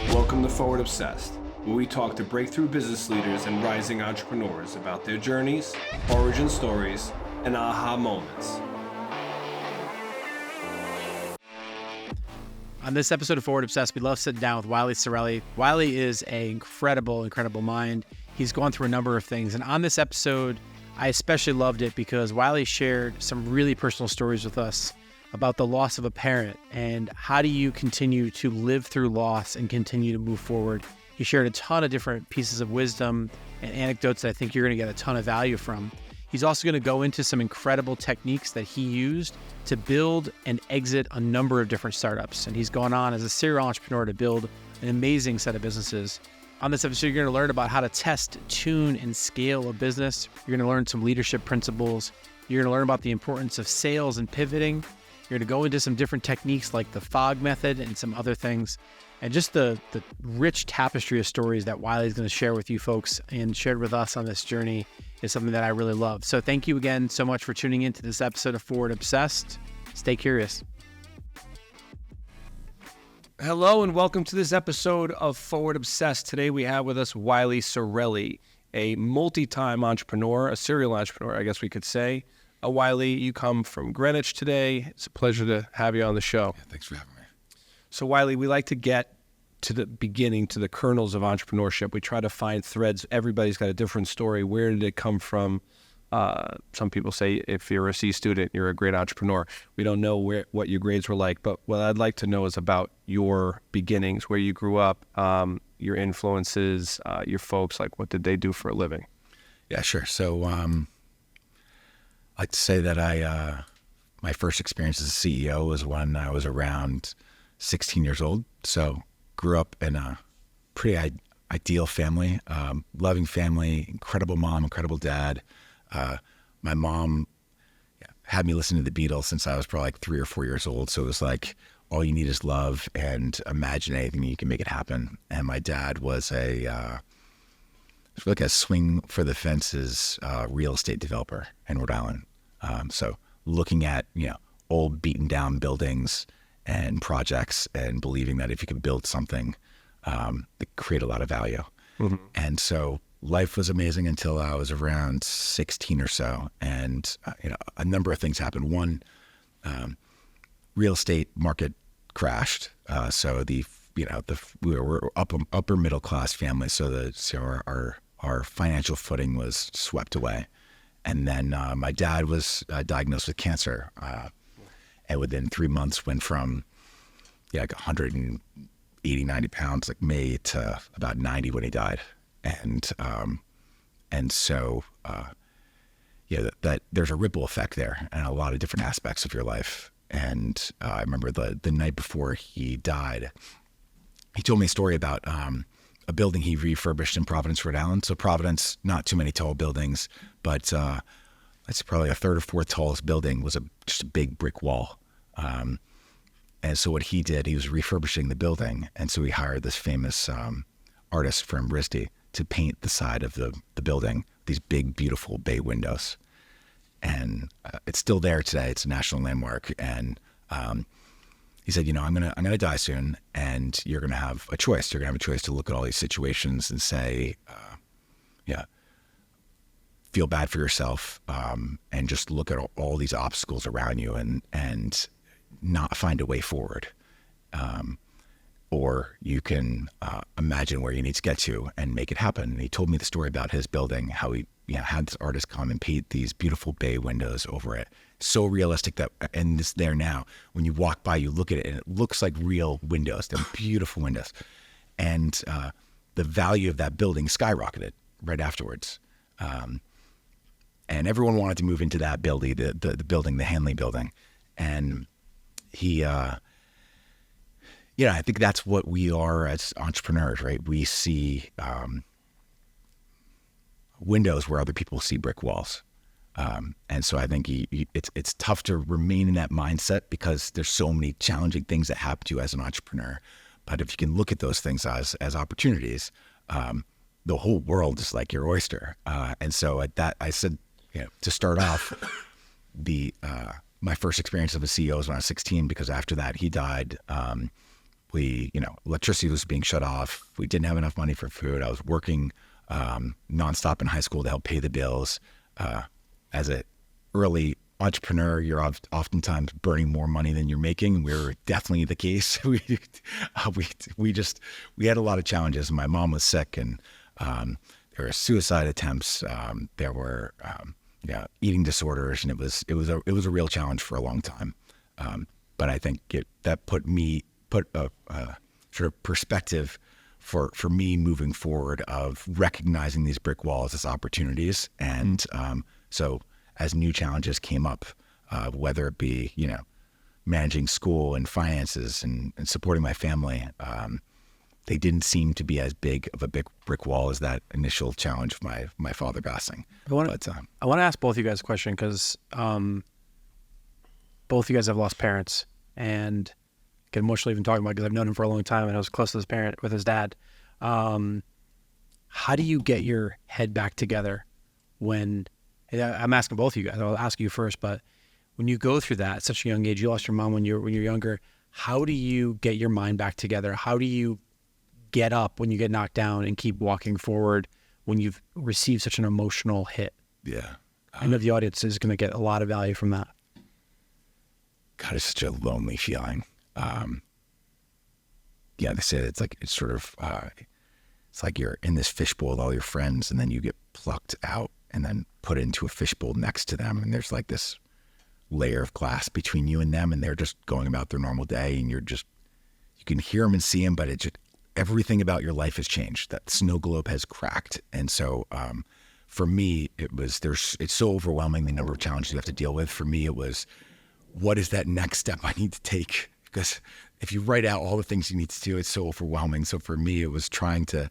Welcome to Forward Obsessed, where we talk to breakthrough business leaders and rising entrepreneurs about their journeys, origin stories, and aha moments. On this episode of Forward Obsessed, we love sitting down with Wiley Cerilli. Wiley is an incredible mind. He's gone through a number of things. And on this episode, I especially loved it because Wiley shared some really personal stories with us about the loss of a parent and how do you continue to live through loss and continue to move forward. He shared a ton of different pieces of wisdom and anecdotes that I think you're going to get a ton of value from. He's also going to go into some incredible techniques that he used to build and exit a number of different startups. And he's gone on as a serial entrepreneur to build an amazing set of businesses. On this episode, you're going to learn about how to test, tune, and scale a business. You're going to learn some leadership principles. You're going to learn about the importance of sales and pivoting. You're going to go into some different techniques like the FOG method and some other things. And just the rich tapestry of stories that Wiley is going to share with you folks and shared with us on this journey is something that I really love. So thank you again so much for tuning into this episode of Forward Obsessed. Stay curious. Hello and welcome to this episode of Forward Obsessed. Today we have with us Wiley Cerilli, a multi-time entrepreneur, a serial entrepreneur, I guess we could say. Wiley, you come from Greenwich today. It's a pleasure to have you on the show. Yeah, thanks for having me. So Wiley, we like to get to the beginning, to the kernels of entrepreneurship. We try to find threads. Everybody's got a different story. Where did it come from? Some people say if you're a C student, you're a great entrepreneur. We don't know what your grades were like, but what I'd like to know is about your beginnings, where you grew up, your influences, your folks, like what did they do for a living? Yeah, sure. So I'd like to say that my first experience as a CEO was when I was around 16 years old. So grew up in a pretty ideal family, loving family, incredible mom, incredible dad. My mom had me listen to the Beatles since I was probably like 3 or 4 years old. So it was like, all you need is love and imagine anything, you can make it happen. And my dad was like a swing for the fences real estate developer in Rhode Island. So looking at, old beaten down buildings and projects and believing that if you could build something, that create a lot of value. Mm-hmm. And so life was amazing until I was around 16 or so. And, a number of things happened. One, real estate market crashed. So we were upper middle class family. So our financial footing was swept away. And then my dad was diagnosed with cancer. And within 3 months went from like 180, 90 pounds, like May, to about 90 when he died. And so that there's a ripple effect there and a lot of different aspects of your life. And I remember the night before he died, he told me a story about a building he refurbished in Providence, Rhode Island. So Providence, not too many tall buildings, but that's probably a third or fourth tallest building was just a big brick wall. And so what he did, he was refurbishing the building. And so he hired this famous artist from RISD to paint the side of the building, these big, beautiful bay windows. And it's still there today. It's a national landmark. And he said, I'm gonna die soon, and you're gonna have a choice. You're gonna have a choice to look at all these situations and say, feel bad for yourself, and just look at all these obstacles around you and not find a way forward. Or you can imagine where you need to get to and make it happen. And he told me the story about his building, how he had this artist come and paint these beautiful bay windows over it. So realistic that, and it's there now. When you walk by, you look at it and it looks like real windows. They're beautiful windows. And the value of that building skyrocketed right afterwards. And everyone wanted to move into that building, the building, the Hanley building. And he, I think that's what we are as entrepreneurs, right? We see windows where other people see brick walls. And so I think it's tough to remain in that mindset because there's so many challenging things that happen to you as an entrepreneur. But if you can look at those things as opportunities, the whole world is like your oyster. And so at that, I said, to start off, my first experience of a CEO was when I was 16, because after that he died, electricity was being shut off. We didn't have enough money for food. I was working nonstop in high school to help pay the bills. As an early entrepreneur, you're oftentimes burning more money than you're making. We were definitely the case. we had a lot of challenges. My mom was sick, and there were suicide attempts. There were eating disorders, and it was a real challenge for a long time. But I think that put a sort of perspective for me moving forward of recognizing these brick walls as opportunities. And so as new challenges came up, whether it be, managing school and finances and supporting my family, they didn't seem to be as big of a big brick wall as that initial challenge of my father passing. I want to ask both of you guys a question, because both of you guys have lost parents, and get emotional even talking about it, because I've known him for a long time and I was close to his parent with his dad. How do you get your head back together when, I'm asking both of you guys, I'll ask you first, but when you go through that at such a young age, you lost your mom when you're younger, how do you get your mind back together? How do you get up when you get knocked down and keep walking forward when you've received such an emotional hit? Yeah. I know the audience is going to get a lot of value from that. God, it's such a lonely feeling. They say it's like you're in this fishbowl with all your friends, and then you get plucked out and then put into a fishbowl next to them. And there's like this layer of glass between you and them, and they're just going about their normal day. And you can hear them and see them, but everything about your life has changed. That snow globe has cracked. And so, for me, it's so overwhelming, the number of challenges you have to deal with. For me, it was, what is that next step I need to take? Because if you write out all the things you need to do, it's so overwhelming. So for me, it was trying to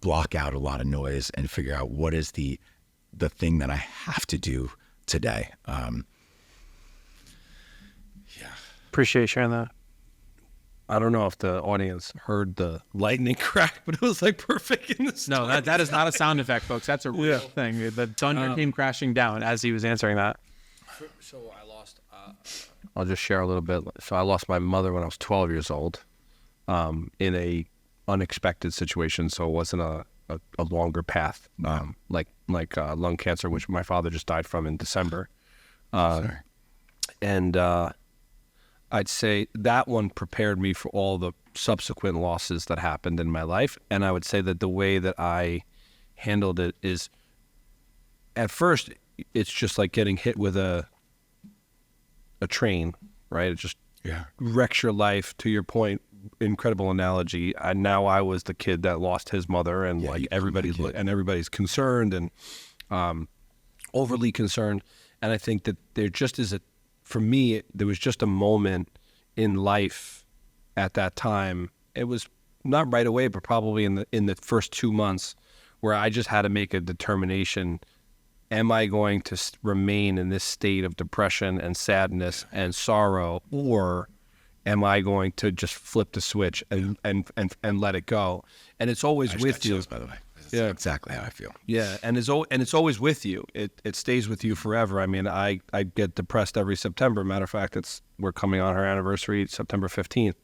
block out a lot of noise and figure out what is the thing that I have to do today. Appreciate you sharing that. I don't know if the audience heard the lightning crack, but it was like perfect in the story. No, that is not a sound effect, folks. That's a real thing. The thunder came crashing down as he was answering that. So I lost, I'll just share a little bit. So I lost my mother when I was 12 years old, in a unexpected situation. So it wasn't a longer path, like lung cancer, which my father just died from in December. And I'd say that one prepared me for all the subsequent losses that happened in my life. And I would say that the way that I handled it is, at first, it's just like getting hit with a train, right? It just wrecks your life. To your point, incredible analogy. Now I was the kid that lost his mother, and everybody's concerned and overly concerned. And I think that there just is for me, there was just a moment in life at that time. It was not right away, but probably in the first 2 months, where I just had to make a determination. Am I going to remain in this state of depression and sadness and sorrow, or am I going to just flip the switch and let it go? And it's always with you. By the way, that's exactly how I feel. Yeah, and it's always with you. It stays with you forever. I mean, I get depressed every September. Matter of fact, we're coming on our anniversary, September 15th.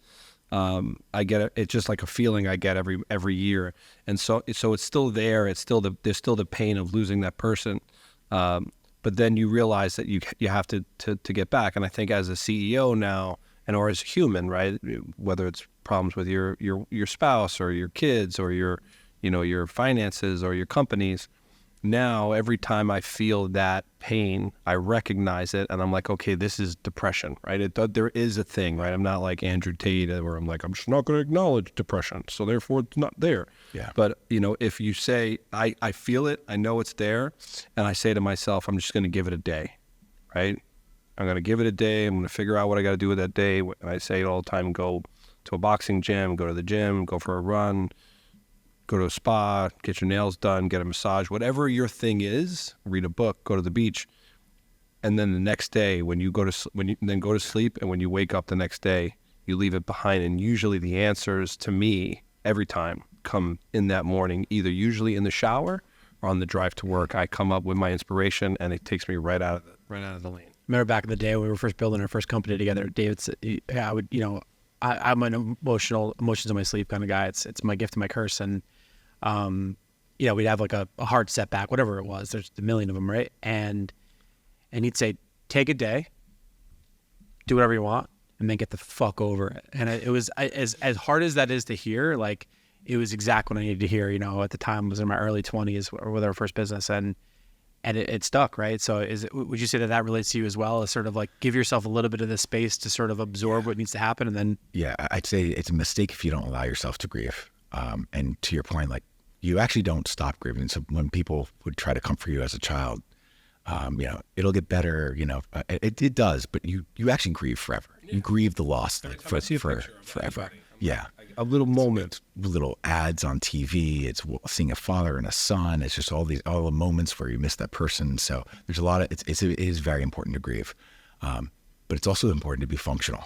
I get it. It's just like a feeling I get every year, and so it's still there. There's still the pain of losing that person, but then you realize that you have to get back. And I think as a CEO now, or as a human, right, whether it's problems with your spouse or your kids or your finances or your companies, now every time I feel that pain, I recognize it, and I'm like, okay, this is depression, right? There is a thing, right? I'm not like Andrew Tate, where I'm like, I'm just not going to acknowledge depression, so therefore it's not there. Yeah. But if you say, I feel it, I know it's there, and I say to myself, I'm just going to give it a day, right? I'm going to give it a day. I'm going to figure out what I got to do with that day. And I say it all the time: go to a boxing gym, go to the gym, go for a run, go to a spa, get your nails done, get a massage, whatever your thing is, read a book, go to the beach. And then the next day, when you go to sleep, and when you wake up the next day, you leave it behind. And usually the answers to me every time come in that morning, either usually in the shower or on the drive to work. I come up with my inspiration, and it takes me right out of the lane. Remember back in the day when we were first building our first company together, David said, I'm an emotions on my sleeve kind of guy. It's my gift and my curse. And, we'd have like a hard setback, whatever it was. There's a million of them, right? And he'd say, take a day, do whatever you want, and then get the fuck over it. And it was as hard as that is to hear, like it was exactly what I needed to hear. At the time I was in my early 20s with our first business, and it stuck, right? So would you say that relates to you as well, as sort of like give yourself a little bit of the space to sort of absorb what needs to happen, and then? Yeah, I'd say it's a mistake if you don't allow yourself to grieve. And to your point, like you actually don't stop grieving. So when people would try to comfort you as a child, it'll get better, it does, but you actually grieve forever. You grieve the loss for forever. Yeah. A little moment. Little ads on TV. It's seeing a father and a son. It's just all the moments where you miss that person. So there's a lot of, it is very important to grieve. But it's also important to be functional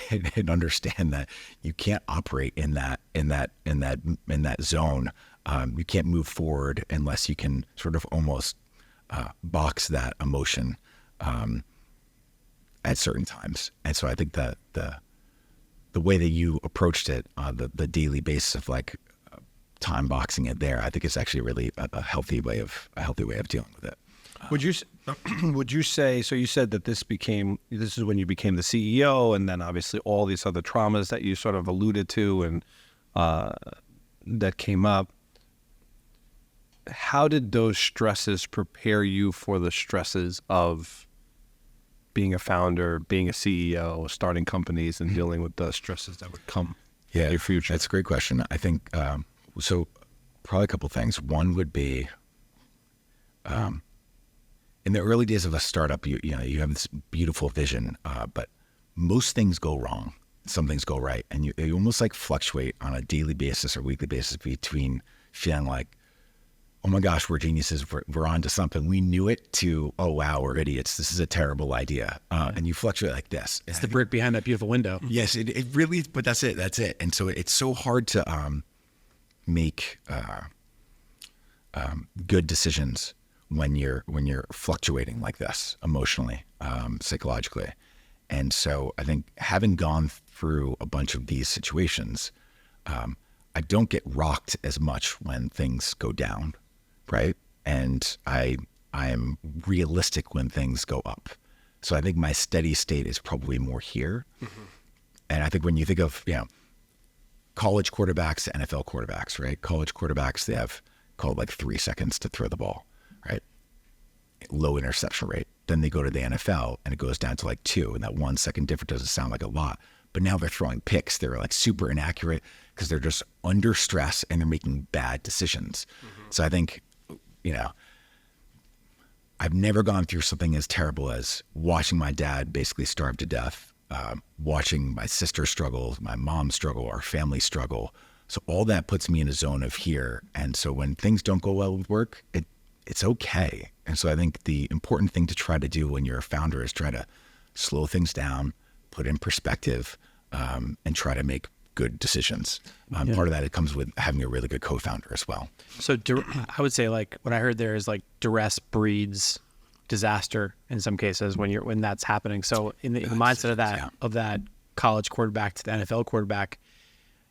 and understand that you can't operate in that zone. You can't move forward unless you can sort of almost box that emotion at certain times. And so I think that the way that you approached it, the daily basis of like time boxing it there, I think it's actually really a healthy way of dealing with it. Would you say, so you said that this is when you became the CEO, and then obviously all these other traumas that you sort of alluded to and that came up. How did those stresses prepare you for the stresses of being a founder, being a CEO, starting companies, and dealing with the stresses that would come in your future? That's a great question. I think, so probably a couple things. One would be, in the early days of a startup, you have this beautiful vision, but most things go wrong. Some things go right. And you almost like fluctuate on a daily basis or weekly basis between feeling like, oh my gosh, we're geniuses, we're on to something, we knew it, to, oh wow, we're idiots, this is a terrible idea. And you fluctuate like this. It's the brick behind that beautiful window. Yes, it really, but that's it. And so it's so hard to make good decisions when you're fluctuating like this emotionally, psychologically. And so I think having gone through a bunch of these situations, I don't get rocked as much when things go down, right? And I am realistic when things go up. So I think my steady state is probably more here. Mm-hmm. And I think when you think of, college quarterbacks to NFL quarterbacks, right? College quarterbacks, they have called like 3 seconds to throw the ball, right? Low interception rate. Then they go to the NFL and it goes down to like 2, and that 1 second difference doesn't sound like a lot. But now they're throwing picks. They're like super inaccurate because they're just under stress and they're making bad decisions. Mm-hmm. So I think, I've never gone through something as terrible as watching my dad basically starve to death, watching my sister struggle, my mom struggle, our family struggle. So all that puts me in a zone of here. And so when things don't go well with work, it's okay. And so I think the important thing to try to do when you're a founder is try to slow things down, put in perspective, and try to make good decisions. Part of that, it comes with having a really good co-founder as well. So I would say, like, what I heard there is like duress breeds disaster in some cases when that's happening. So in the mindset of that college quarterback to the NFL quarterback,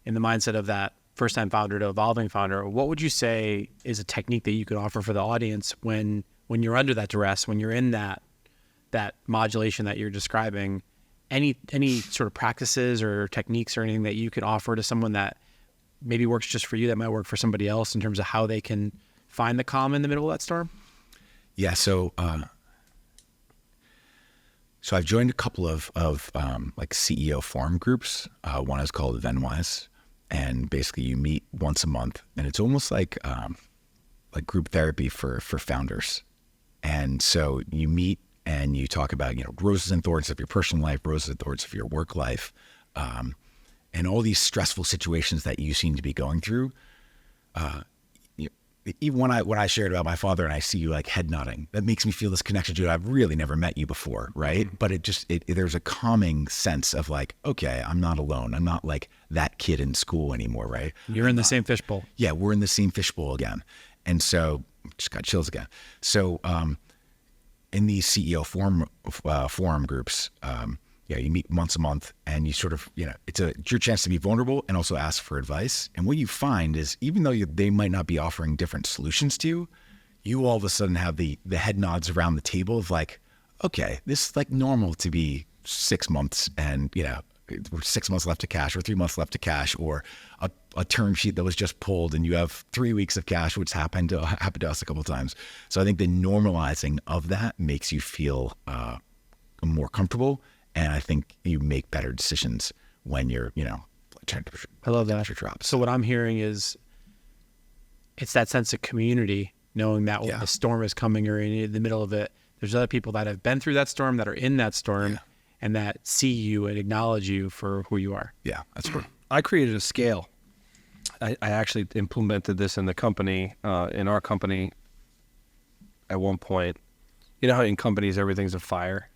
in the mindset of that first-time founder to evolving founder, what would you say is a technique that you could offer for the audience when you're under that duress, when you're in that modulation that you're describing? Any sort of practices or techniques or anything that you could offer to someone that maybe works just for you that might work for somebody else in terms of how they can find the calm in the middle of that storm? Yeah. So I've joined a couple of like CEO forum groups. One is called Venwise, and basically you meet once a month, and it's almost like group therapy for founders. And so you meet and you talk about, roses and thorns of your personal life, roses and thorns of your work life, and all these stressful situations that you seem to be going through. Even when I shared about my father and I see you like head nodding, that makes me feel this connection to you. I've really never met you before, right? Mm-hmm. But there's a calming sense of like, okay, I'm not alone. I'm not like that kid in school anymore, right? You're in the same fishbowl. Yeah, we're in the same fishbowl again. And so, just got chills again. So, in these CEO forum groups, you meet once a month, and you sort of, it's your chance to be vulnerable and also ask for advice. And what you find is, even though they might not be offering different solutions to you, you all of a sudden have the head nods around the table of like, okay, this is like normal to be 6 months and, 6 months left to cash, or 3 months left to cash, or a term sheet that was just pulled and you have 3 weeks of cash, which happened to us a couple of times. So I think the normalizing of that makes you feel more comfortable. And I think you make better decisions when you're, I love that. Drops. So what I'm hearing is it's that sense of community, knowing that when the storm is coming or in the middle of it, there's other people that have been through that storm, that are in that storm, and that see you and acknowledge you for who you are. Yeah, that's cool. I created a scale. I actually implemented this in the company, in our company at one point. You know how in companies everything's a fire?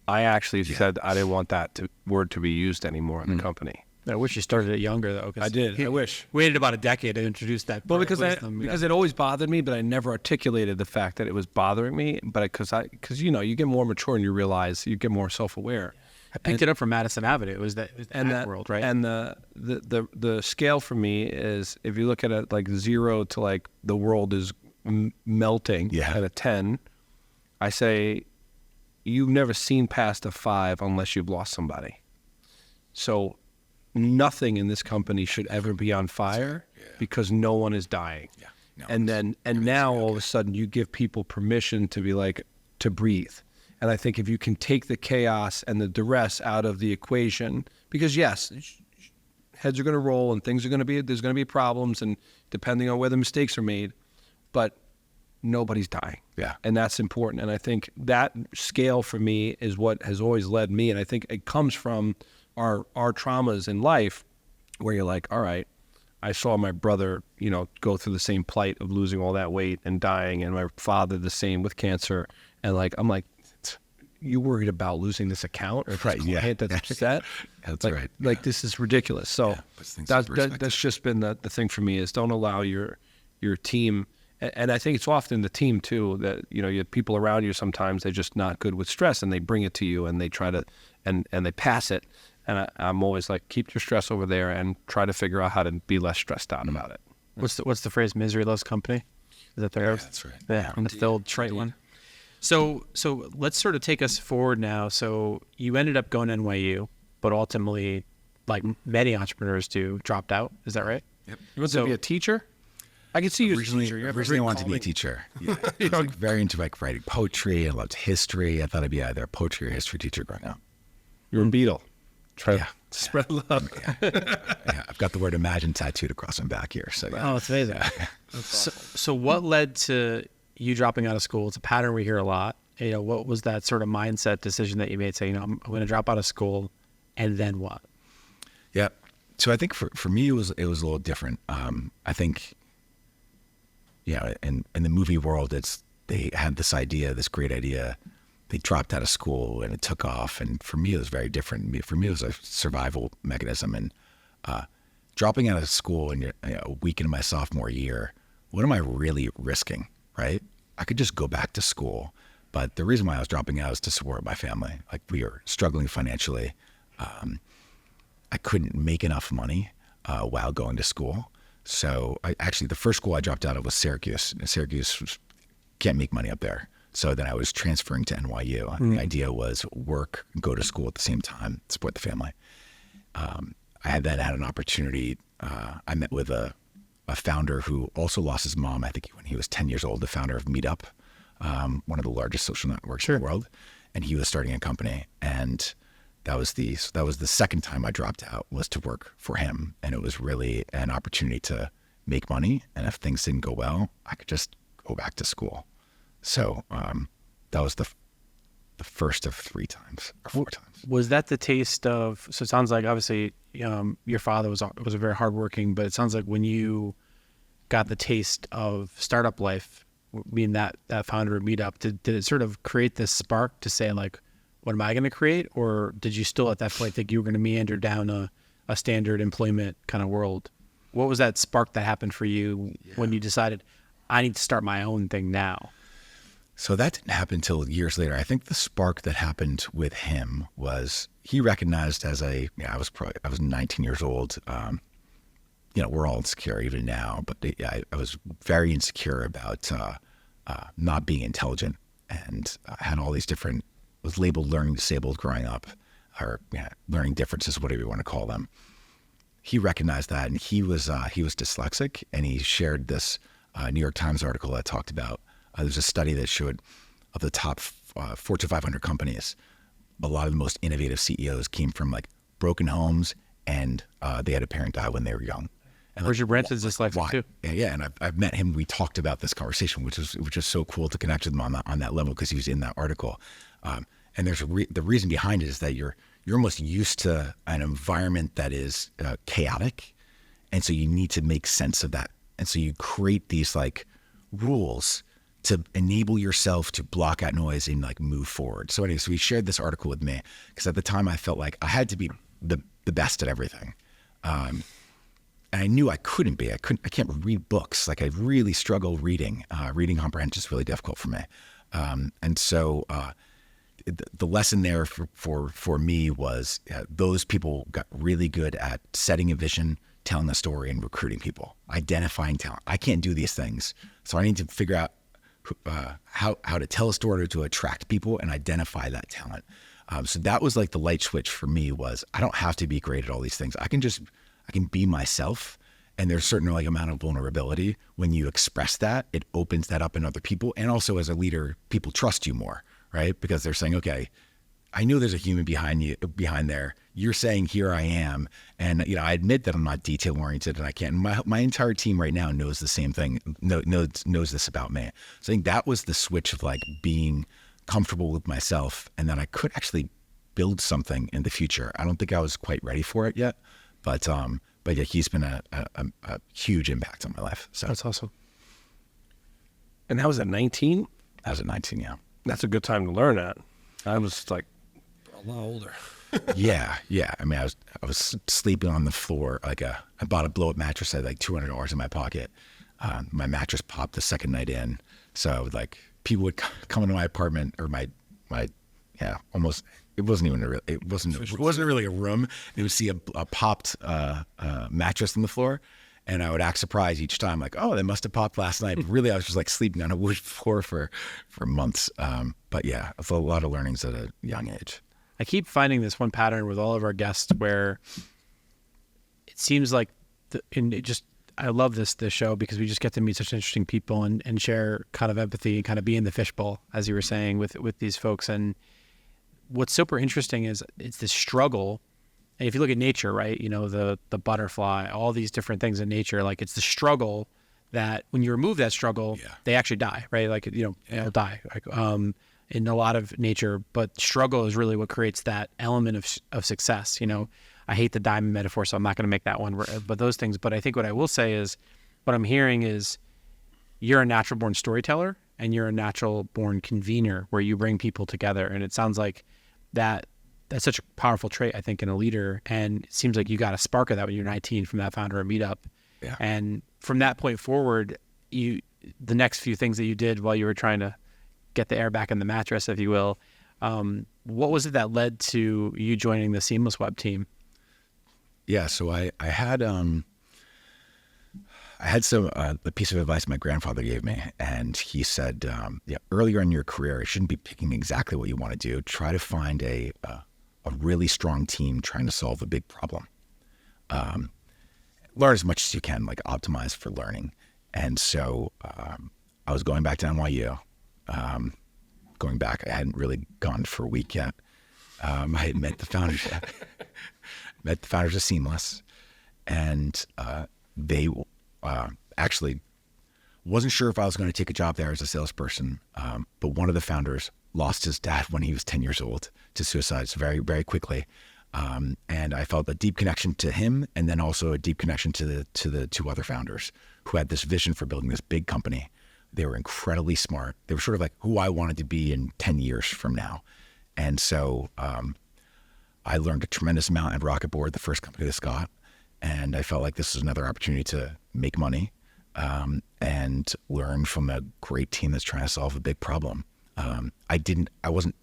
I actually said I didn't want that word to be used anymore in the company. I wish you started it younger, though. I did. I wish. Waited about a decade to introduce that. Well, because it always bothered me, but I never articulated the fact that it was bothering me. But because you get more mature and you realize, you get more self-aware. I picked it up from Madison Avenue. It was that world, right? And the scale for me is, if you look at it like 0 to like the world is melting at a 10, I say you've never seen past a 5 unless you've lost somebody. So nothing in this company should ever be on fire because no one is dying. Yeah. No, and now all of a sudden you give people permission to be like, to breathe. And I think if you can take the chaos and the duress out of the equation, because yes, heads are going to roll and there's going to be problems, and depending on where the mistakes are made, but nobody's dying. Yeah. And that's important. And I think that scale for me is what has always led me. And I think it comes from our traumas in life, where you're like, all right, I saw my brother, go through the same plight of losing all that weight and dying, and my father the same with cancer. And like, I'm like, you worried about losing this account or client that's upset? That's like, right. Like, this is ridiculous. So that's just been the thing for me, is don't allow your team. And I think it's often the team too, that, you have people around you, sometimes they're just not good with stress, and they bring it to you and they try to, and they pass it. And I'm always like, keep your stress over there and try to figure out how to be less stressed out about it. What's the phrase? Misery loves company? Is that there? Yeah, that's right. Yeah, that's the old trite one. So let's sort of take us forward now. So you ended up going to NYU, but ultimately, like many entrepreneurs do, dropped out. Is that right? Yep. You want to be a teacher? I could see you originally, as a teacher. Originally wanted to be a teacher. Yeah. I was very into writing poetry. I loved history. I thought I'd be either a poetry or history teacher growing up. You're a Beatle. Try to spread love. Yeah, I've got the word imagine tattooed across my back here. So Oh, it's amazing. So what led to you dropping out of school? It's a pattern we hear a lot. What was that sort of mindset decision that you made, saying, I'm going to drop out of school, and then what? Yeah. So I think for me, it was a little different. I think, in the movie world, they had this great idea. They dropped out of school and it took off. And for me, it was very different. For me, it was a survival mechanism. And dropping out of school in a week into my sophomore year, what am I really risking, right? I could just go back to school. But the reason why I was dropping out is to support my family. Like, we were struggling financially. I couldn't make enough money while going to school. So the first school I dropped out of was Syracuse. And Syracuse can't make money up there. So then I was transferring to NYU. Mm-hmm. The idea was work, go to school at the same time, support the family. I had an opportunity. I met with a founder who also lost his mom, I think when he was 10 years old, the founder of Meetup, one of the largest social networks in the world. And he was starting a company. And that was the second time I dropped out, was to work for him. And it was really an opportunity to make money. And if things didn't go well, I could just go back to school. So that was the first of 3 times or 4 times. Was that the taste of? So it sounds like, obviously, your father was a very hardworking, but it sounds like when you got the taste of startup life, being that founder of Meetup, did it sort of create this spark to say, like, what am I going to create? Or did you still at that point think you were going to meander down a standard employment kind of world? What was that spark that happened for you when you decided, I need to start my own thing now? So that didn't happen until years later. I think the spark that happened with him was he recognized I was 19 years old. We're all insecure even now, but I was very insecure about not being intelligent, and I had all these different, was labeled learning disabled growing up, or learning differences, whatever you want to call them. He recognized that, and he was dyslexic, and he shared this New York Times article that talked about, there's a study that showed of the top Fortune 500 companies, a lot of the most innovative CEOs came from like broken homes, and they had a parent die when they were young. And Richard Branson's dyslexic too. Yeah, and I've met him. We talked about this conversation, which is so cool to connect with him on that level, because he was in that article. And there's the reason behind it is that you're almost used to an environment that is chaotic, and so you need to make sense of that. And so you create these like rules to enable yourself to block out noise and like move forward. So anyway, so he shared this article with me because at the time I felt like I had to be the best at everything. And I knew I couldn't be. I can't read books. Like I really struggle reading. Reading comprehension is really difficult for me. And so the lesson there for me was those people got really good at setting a vision, telling a story, and recruiting people, identifying talent. I can't do these things. So I need to figure out how to tell a story to attract people and identify that talent. So that was like the light switch for me was I don't have to be great at all these things. I can be myself. And there's a certain like amount of vulnerability. When you express that, it opens that up in other people. And also as a leader, people trust you more, right? Because they're saying, okay, I know there's a human behind there. You're saying, here I am. And, I admit that I'm not detail oriented and I can't. My entire team right now knows the same thing, knows this about me. So I think that was the switch of like being comfortable with myself and that I could actually build something in the future. I don't think I was quite ready for it yet, but yeah, he's been a huge impact on my life. So That's awesome. And that was at 19? I was at 19, yeah. That's a good time to learn that. I was like a lot older. Yeah. I mean, I was sleeping on the floor. Like I bought a blow-up mattress. I had like $200 in my pocket. My mattress popped the second night in. So like people would come into my apartment or my almost. It wasn't even it wasn't really a room. They would see a popped mattress on the floor, and I would act surprised each time, like, "Oh, they must have popped last night." But really, I was just like sleeping on a wood floor for months. But yeah, it's a lot of learnings at a young age. I keep finding this one pattern with all of our guests where it seems like, I love this show because we just get to meet such interesting people and share kind of empathy and kind of be in the fishbowl, as you were saying, with these folks. And what's super interesting is it's this struggle. And if you look at nature, right, the butterfly, all these different things in nature, like it's the struggle that when you remove that struggle, they actually die, right? Like, they'll die like, in a lot of nature, but struggle is really what creates that element of success. I hate the diamond metaphor, so I'm not going to make that one, but those things. But I think what I will say is what I'm hearing is you're a natural born storyteller and you're a natural born convener where you bring people together. And it sounds like that's such a powerful trait, I think, in a leader. And it seems like you got a spark of that when you're 19 from that founder meetup. Yeah. And from that point forward, the next few things that you did while you were trying to get the air back in the mattress, if you will, what was it that led to you joining the Seamless Web team? Yeah, so I had a piece of advice my grandfather gave me, and he said, earlier in your career, you shouldn't be picking exactly what you want to do. Try to find a really strong team trying to solve a big problem. Learn as much as you can, like optimize for learning. And so I was going back to NYU. I hadn't really gone for a week yet. I had met the founders. Met the founders of Seamless, and they actually wasn't sure if I was going to take a job there as a salesperson. But one of the founders lost his dad when he was 10 years old to suicide, so very, very quickly. And I felt a deep connection to him, and then also a deep connection to the two other founders who had this vision for building this big company. They were incredibly smart. They were sort of like who I wanted to be in 10 years from now. And so I learned a tremendous amount at Rocket Board, the first company that Scott, and I felt like this was another opportunity to make money and learn from a great team that's trying to solve a big problem. I wasn't,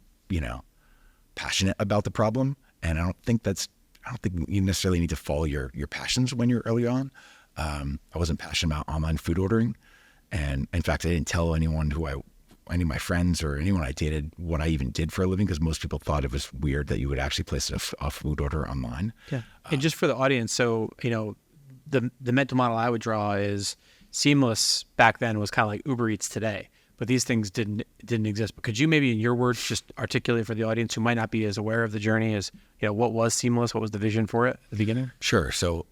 passionate about the problem, and I don't think you necessarily need to follow your passions when you're early on. I wasn't passionate about online food ordering, and in fact, I didn't tell any of my friends or anyone I dated what I even did for a living, because most people thought it was weird that you would actually place a food order online. Yeah. And just for the audience, so, the mental model I would draw is Seamless back then was kind of like Uber Eats today, but these things didn't exist. But could you maybe, in your words, just articulate for the audience who might not be as aware of the journey as, what was Seamless? What was the vision for it at the beginning? Sure. So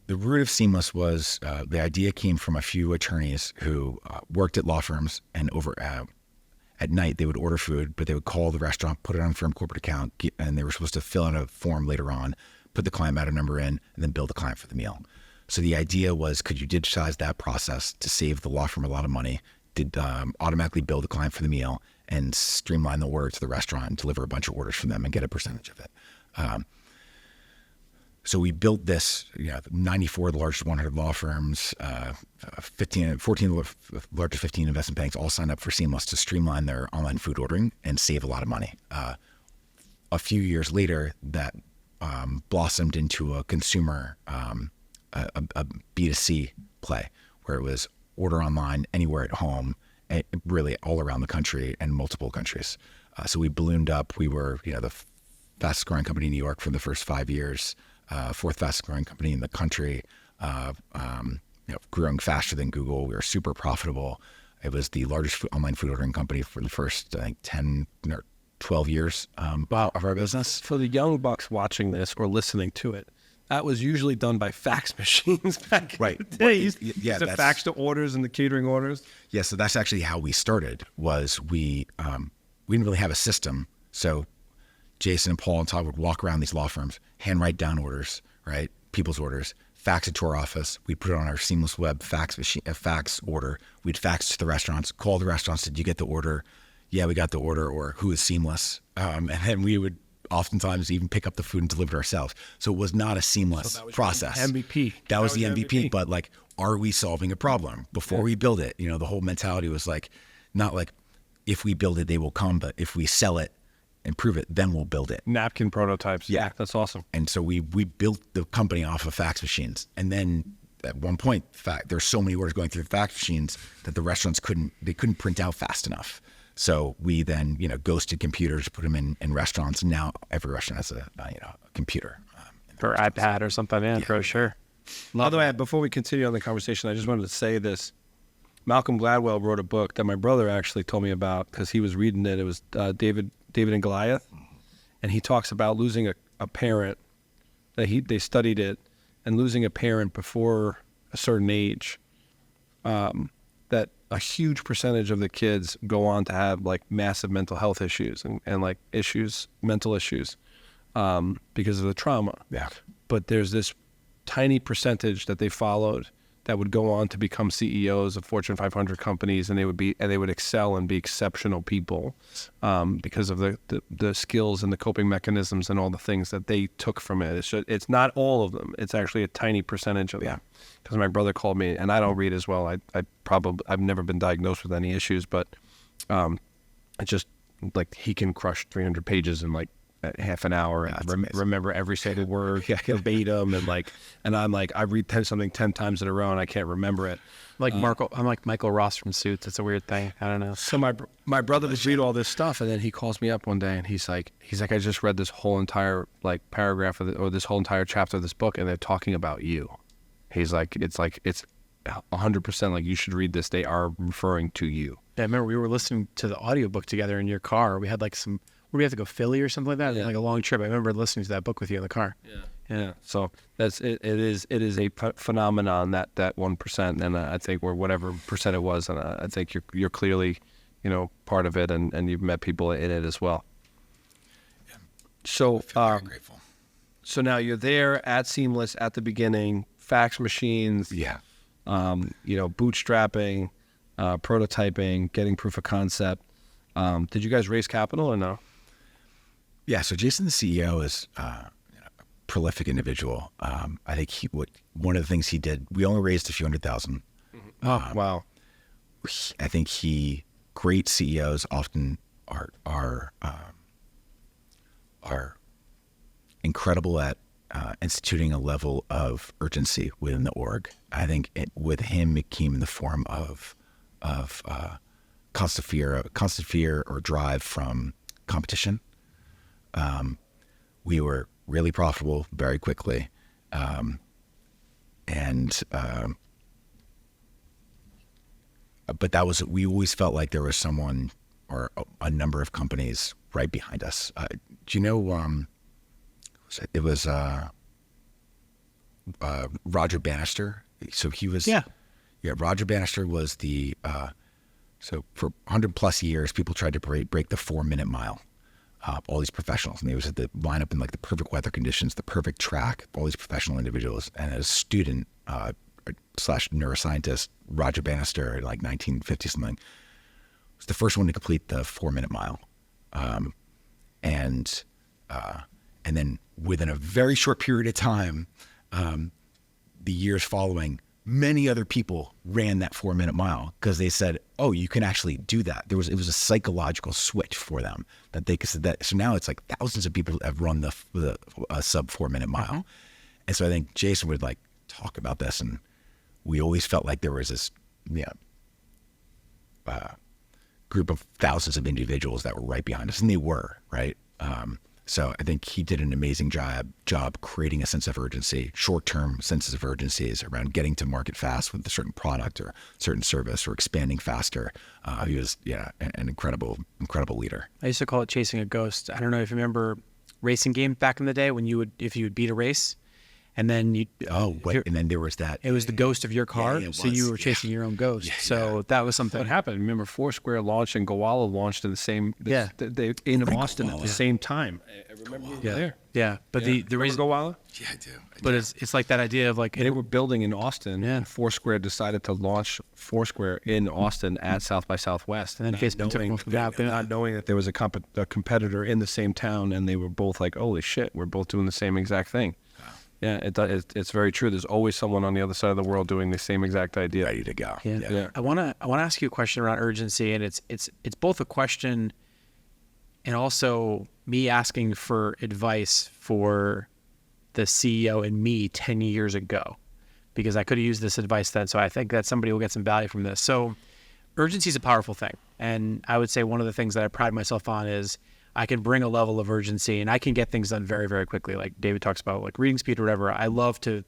the root of Seamless was the idea came from a few attorneys who worked at law firms, and at night they would order food, but they would call the restaurant, put it on a firm corporate account, and they were supposed to fill out a form later on, put the client matter number in, and then bill the client for the meal. So the idea was, could you digitize that process to save the law firm a lot of money, automatically bill the client for the meal, and streamline the order to the restaurant and deliver a bunch of orders from them and get a percentage of it. So we built this, 94 of the largest 100 law firms, 14 of the largest 15 investment banks all signed up for Seamless to streamline their online food ordering and save a lot of money. A few years later, that blossomed into a consumer, a B2C play, where it was order online anywhere at home, really all around the country and multiple countries. So we ballooned up. We were, the fastest growing company in New York for the first 5 years. Fourth fastest growing company in the country, growing faster than Google. We were super profitable. It was the largest online food ordering company for the first, I think, 10 or 12 years of our business. For the young bucks watching this or listening to it, that was usually done by fax machines back in the day. You used to fax the orders and the catering orders. Yeah, so that's actually how we started. Was we didn't really have a system, so Jason and Paul and Todd would walk around these law firms, handwrite down orders, right? People's orders, fax it to our office. We'd put it on our Seamless Web fax machine, fax order. We'd fax it to the restaurants, call the restaurants. Did you get the order? Yeah, we got the order. Or who is Seamless? And then we would oftentimes even pick up the food and deliver it ourselves. So it was not a seamless process. MVP. That was the MVP. But like, are we solving a problem before we build it? The whole mentality was like, not like if we build it, they will come, but if we sell it, improve it, then we'll build it. Napkin prototypes. Yeah, that's awesome. And so we built the company off of fax machines. And then at one point, there's so many orders going through the fax machines that the restaurants couldn't print out fast enough. So we then, ghosted computers, put them in restaurants. And now every restaurant has a computer. For iPad or something, for sure. By the way, before we continue on the conversation, I just wanted to say this. Malcolm Gladwell wrote a book that my brother actually told me about because he was reading it. It was David and Goliath, and he talks about losing a parent. They studied it, and losing a parent before a certain age. That a huge percentage of the kids go on to have like massive mental health issues and like mental issues, because of the trauma. Yeah. But there's this tiny percentage that they followed that would go on to become CEOs of Fortune 500 companies, and they would excel and be exceptional people, because of the skills and the coping mechanisms and all the things that they took from it. It's not all of them. It's actually a tiny percentage of them. Because my brother called me, and I don't read as well. I've never been diagnosed with any issues, but it's just like he can crush 300 pages in like half an hour and remember every single word verbatim, and I'm like, I read something 10 times in a row and I can't remember it. I'm like Michael Ross from Suits. It's a weird thing. I don't know. So my brother would read all this stuff, and then he calls me up one day and he's like, I just read this whole entire like paragraph or this whole entire chapter of this book, and they're talking about you. He's like, it's 100% like you should read this. They are referring to you. Yeah, I remember we were listening to the audiobook together in your car. We had like we have to go Philly or something like that, like a long trip. I remember listening to that book with you in the car. Yeah. So that's it. It is a phenomenon, that 1%, and I think whatever percent it was, and I think you're clearly, part of it, and you've met people in it as well. Yeah. So I feel very grateful. So now you're there at Seamless at the beginning, fax machines. Yeah. Bootstrapping, prototyping, getting proof of concept. Did you guys raise capital or no? Yeah, so Jason, the CEO, is a prolific individual. I think one of the things he did, we only raised a few $100,000. Oh, wow. I think great CEOs often are incredible at instituting a level of urgency within the org. I think with him, it came in the form of constant fear or drive from competition. We were really profitable very quickly, but we always felt like there was someone or a number of companies right behind us. Do you know? It was Roger Bannister. So he was. Yeah. Roger Bannister was so for 100 plus years, people tried to break the 4-minute mile. All these professionals, and they was at the line up in like the perfect weather conditions, the perfect track, all these professional individuals. And as a student slash neuroscientist, Roger Bannister, in like 1950 something, was the first one to complete the 4-minute mile. And then within a very short period of time, the years following, many other people ran that 4-minute mile because they said, "Oh, you can actually do that." It was a psychological switch for them that they could say that. So now it's like thousands of people have run the sub 4-minute mile, uh-huh. And so I think Jason would like talk about this, and we always felt like there was this, group of thousands of individuals that were right behind us, and they were right. So I think he did an amazing job creating a sense of urgency, short-term senses of urgencies around getting to market fast with a certain product or certain service or expanding faster. He was, an incredible leader. I used to call it chasing a ghost. I don't know if you remember racing games back in the day when if you would beat a race, and then and then there was that. It was the ghost of your car, so you were chasing your own ghost. That was something that happened. Remember, Foursquare launched and Gowalla launched in the same. They in Austin at the same time. I remember you were there. Yeah, but the reason Gowalla. Yeah, I do. But it's like that idea of like they were building in Austin. Yeah, and Foursquare decided to launch Foursquare in Austin at South by Southwest, and then Facebook not knowing that there was a competitor in the same town, and they were both like, "Holy shit, we're both doing the same exact thing." Yeah, it's very true. There's always someone on the other side of the world doing the same exact idea. Ready to go. Yeah. I want to ask you a question around urgency, and it's both a question and also me asking for advice for the CEO and me 10 years ago, because I could have used this advice then. So I think that somebody will get some value from this. So urgency is a powerful thing, and I would say one of the things that I pride myself on is I can bring a level of urgency and I can get things done very, very quickly. Like David talks about, like reading speed or whatever. I love to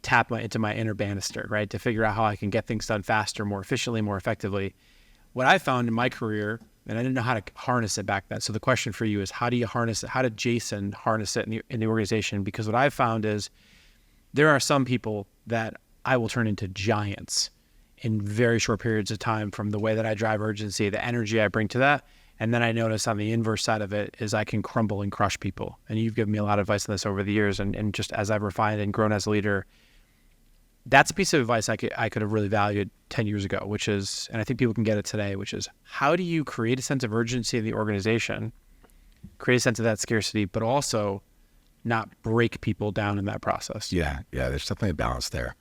tap into my inner Bannister, right? To figure out how I can get things done faster, more efficiently, more effectively. What I found in my career, and I didn't know how to harness it back then. So the question for you is, how do you harness it? How did Jason harness it in the organization? Because what I've found is there are some people that I will turn into giants in very short periods of time from the way that I drive urgency, the energy I bring to that. And then I notice on the inverse side of it is I can crumble and crush people. And you've given me a lot of advice on this over the years. And just as I've refined and grown as a leader, that's a piece of advice I could have really valued 10 years ago, which is, and I think people can get it today, which is how do you create a sense of urgency in the organization, create a sense of that scarcity, but also not break people down in that process? Yeah, there's definitely a balance there.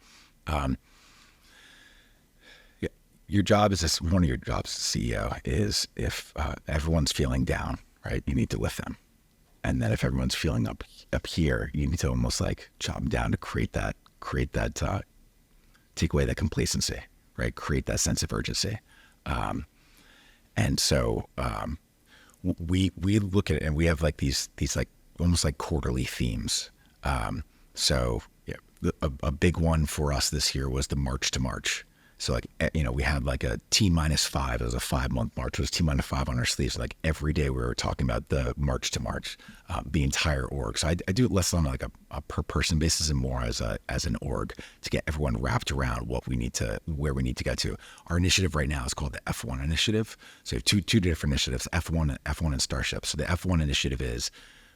Your job is one of your jobs as CEO is if everyone's feeling down, right, you need to lift them. And then if everyone's feeling up here, you need to almost like chop them down to create that take away that complacency, right? Create that sense of urgency. And so we look at it and we have like these like almost like quarterly themes. So a big one for us this year was the March to March. So like, we had like a T-5, it was a 5-month March, it was T-5 on our sleeves. Like every day we were talking about the March to March, the entire org. So I do it less on like a per person basis and more as an org to get everyone wrapped around where we need to get to. Our initiative right now is called the F1 initiative. So we have two different initiatives, F1 and Starship. So the F1 initiative is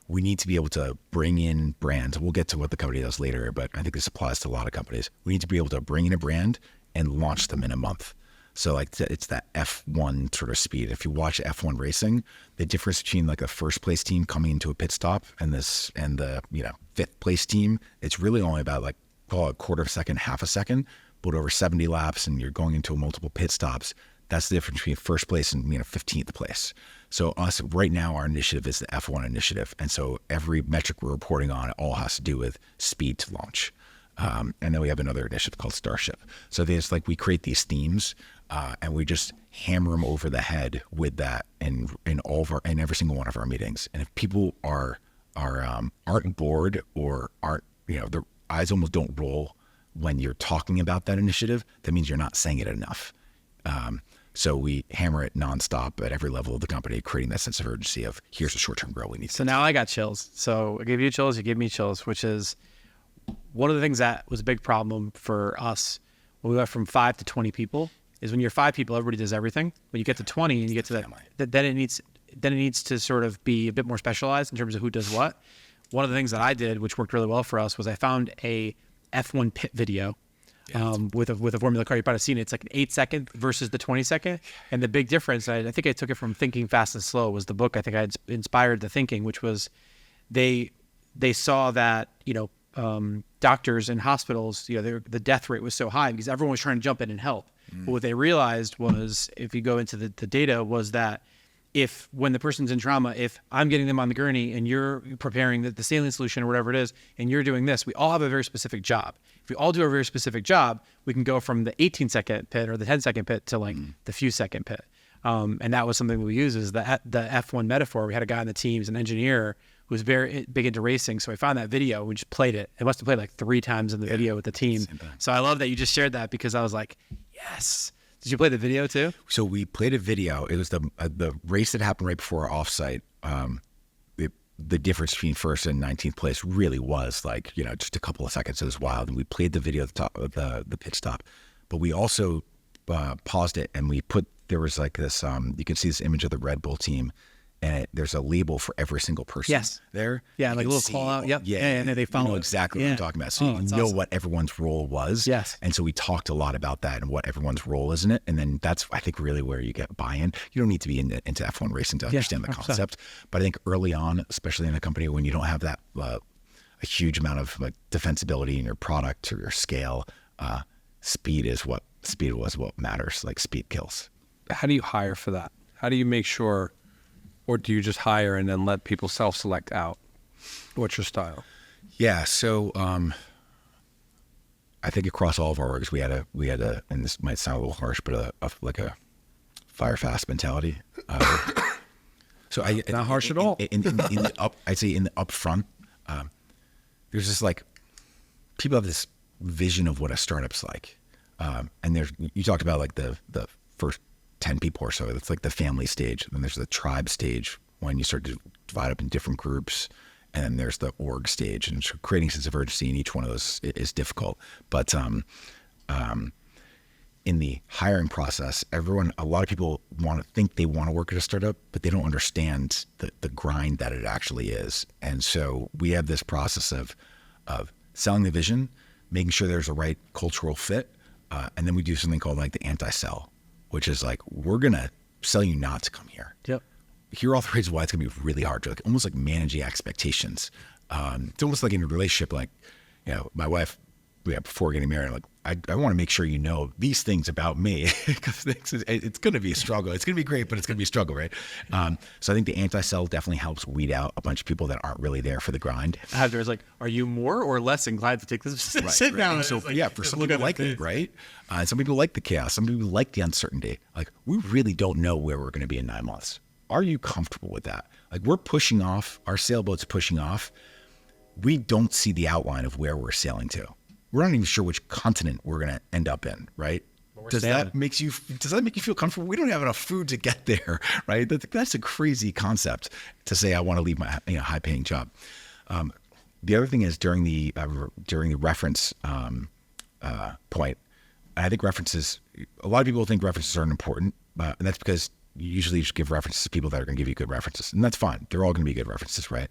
we need to be able to bring in brands. We'll get to what the company does later, but I think this applies to a lot of companies. We need to be able to bring in a brand and launch them in a month. So like it's that F1 sort of speed. If you watch F1 racing, the difference between like a first place team coming into a pit stop and the fifth place team, it's really only about like call it a quarter of a second, half a second. built over 70 laps and you're going into multiple pit stops, that's the difference between first place and 15th place. So us right now, our initiative is the F1 initiative. And so every metric we're reporting on, it all has to do with speed to launch. And then we have another initiative called Starship. So there's like, we create these themes and we just hammer them over the head with that in every single one of our meetings. And if people aren't bored or aren't, their eyes almost don't roll when you're talking about that initiative, that means you're not saying it enough. So we hammer it nonstop at every level of the company, creating that sense of urgency of here's the short-term goal we need. So now I got chills. So I gave you chills, you gave me chills, which is one of the things that was a big problem for us when we went from 5 to 20 people is when you're 5 people, everybody does everything. When you get to 20 and you get to then it needs to sort of be a bit more specialized in terms of who does what. One of the things that I did, which worked really well for us, was I found a F1 pit video. With a Formula car. You probably seen it. It's like an 8-second versus the 20-second. And the big difference, I think I took it from Thinking Fast and Slow, was the book I think I had inspired the thinking, which was they saw that, doctors in hospitals, the death rate was so high because everyone was trying to jump in and help. But what they realized was, if you go into the data, was that when the person's in trauma, if I'm getting them on the gurney and you're preparing the saline solution or whatever it is, and you're doing this, we all have a very specific job. If we all do a very specific job, we can go from the 18-second pit or the 10-second pit to like the few second pit. And that was something we use is the F1 metaphor. We had a guy on the team, an engineer, who was very big into racing. So I found that video. We just played it. It must have played like 3 times in the video with the team. So I love that you just shared that because I was like, yes. Did you play the video too? So we played a video. It was the race that happened right before our offsite. The difference between first and 19th place really was like, just a couple of seconds. It was wild. And we played the video at the top of the pit stop, but we also paused it and there was like this, you can see this image of the Red Bull team, and there's a label for every single person there. Yeah, like a little call out. Yep. Yeah, and they follow exactly what I'm talking about. So you know what everyone's role was. Yes. And so we talked a lot about that and what everyone's role is in it. And then that's, I think, really where you get buy-in. You don't need to be into F1 racing to understand the concept. But I think early on, especially in a company when you don't have that a huge amount of like defensibility in your product or your scale, speed was what matters. Like speed kills. How do you hire for that? How do you make sure, or do you just hire and then let people self-select out? What's your style? Yeah, so I think across all of our orgs, we had a, and this might sound a little harsh, but a fire fast mentality. So not harsh at all. I'd say in the upfront, there's this like, people have this vision of what a startup's like, and you talked about like the first 10 people or so. It's like the family stage. Then there's the tribe stage when you start to divide up in different groups. And then there's the org stage, and creating a sense of urgency in each one of those is difficult. But in the hiring process, a lot of people think they want to work at a startup, but they don't understand the grind that it actually is. And so we have this process of selling the vision, making sure there's a right cultural fit, and then we do something called like the anti-sell, which is like, we're going to sell you not to come here. Yep. Here are all the reasons why it's going to be really hard to, like, almost like managing expectations. It's almost like in a relationship, like, my wife, before getting married, like, I want to make sure you know these things about me, because it's going to be a struggle. It's going to be great, but it's going to be a struggle, right? So I think the anti-sell definitely helps weed out a bunch of people that aren't really there for the grind. There's like, are you more or less inclined to take this sit down? So for some people like it, right? Some people like the chaos. Some people like the uncertainty. Like, we really don't know where we're going to be in 9 months. Are you comfortable with that? Like, we're pushing off, our sailboat's pushing off. We don't see the outline of where we're sailing to. We're not even sure which continent we're going to end up in, right? Does that make you feel comfortable? We don't have enough food to get there, right? That's a crazy concept to say I want to leave my high paying job. The other thing is during the reference point, I think references, a lot of people think references aren't important, and that's because you usually just give references to people that are going to give you good references, and that's fine. They're all going to be good references, right?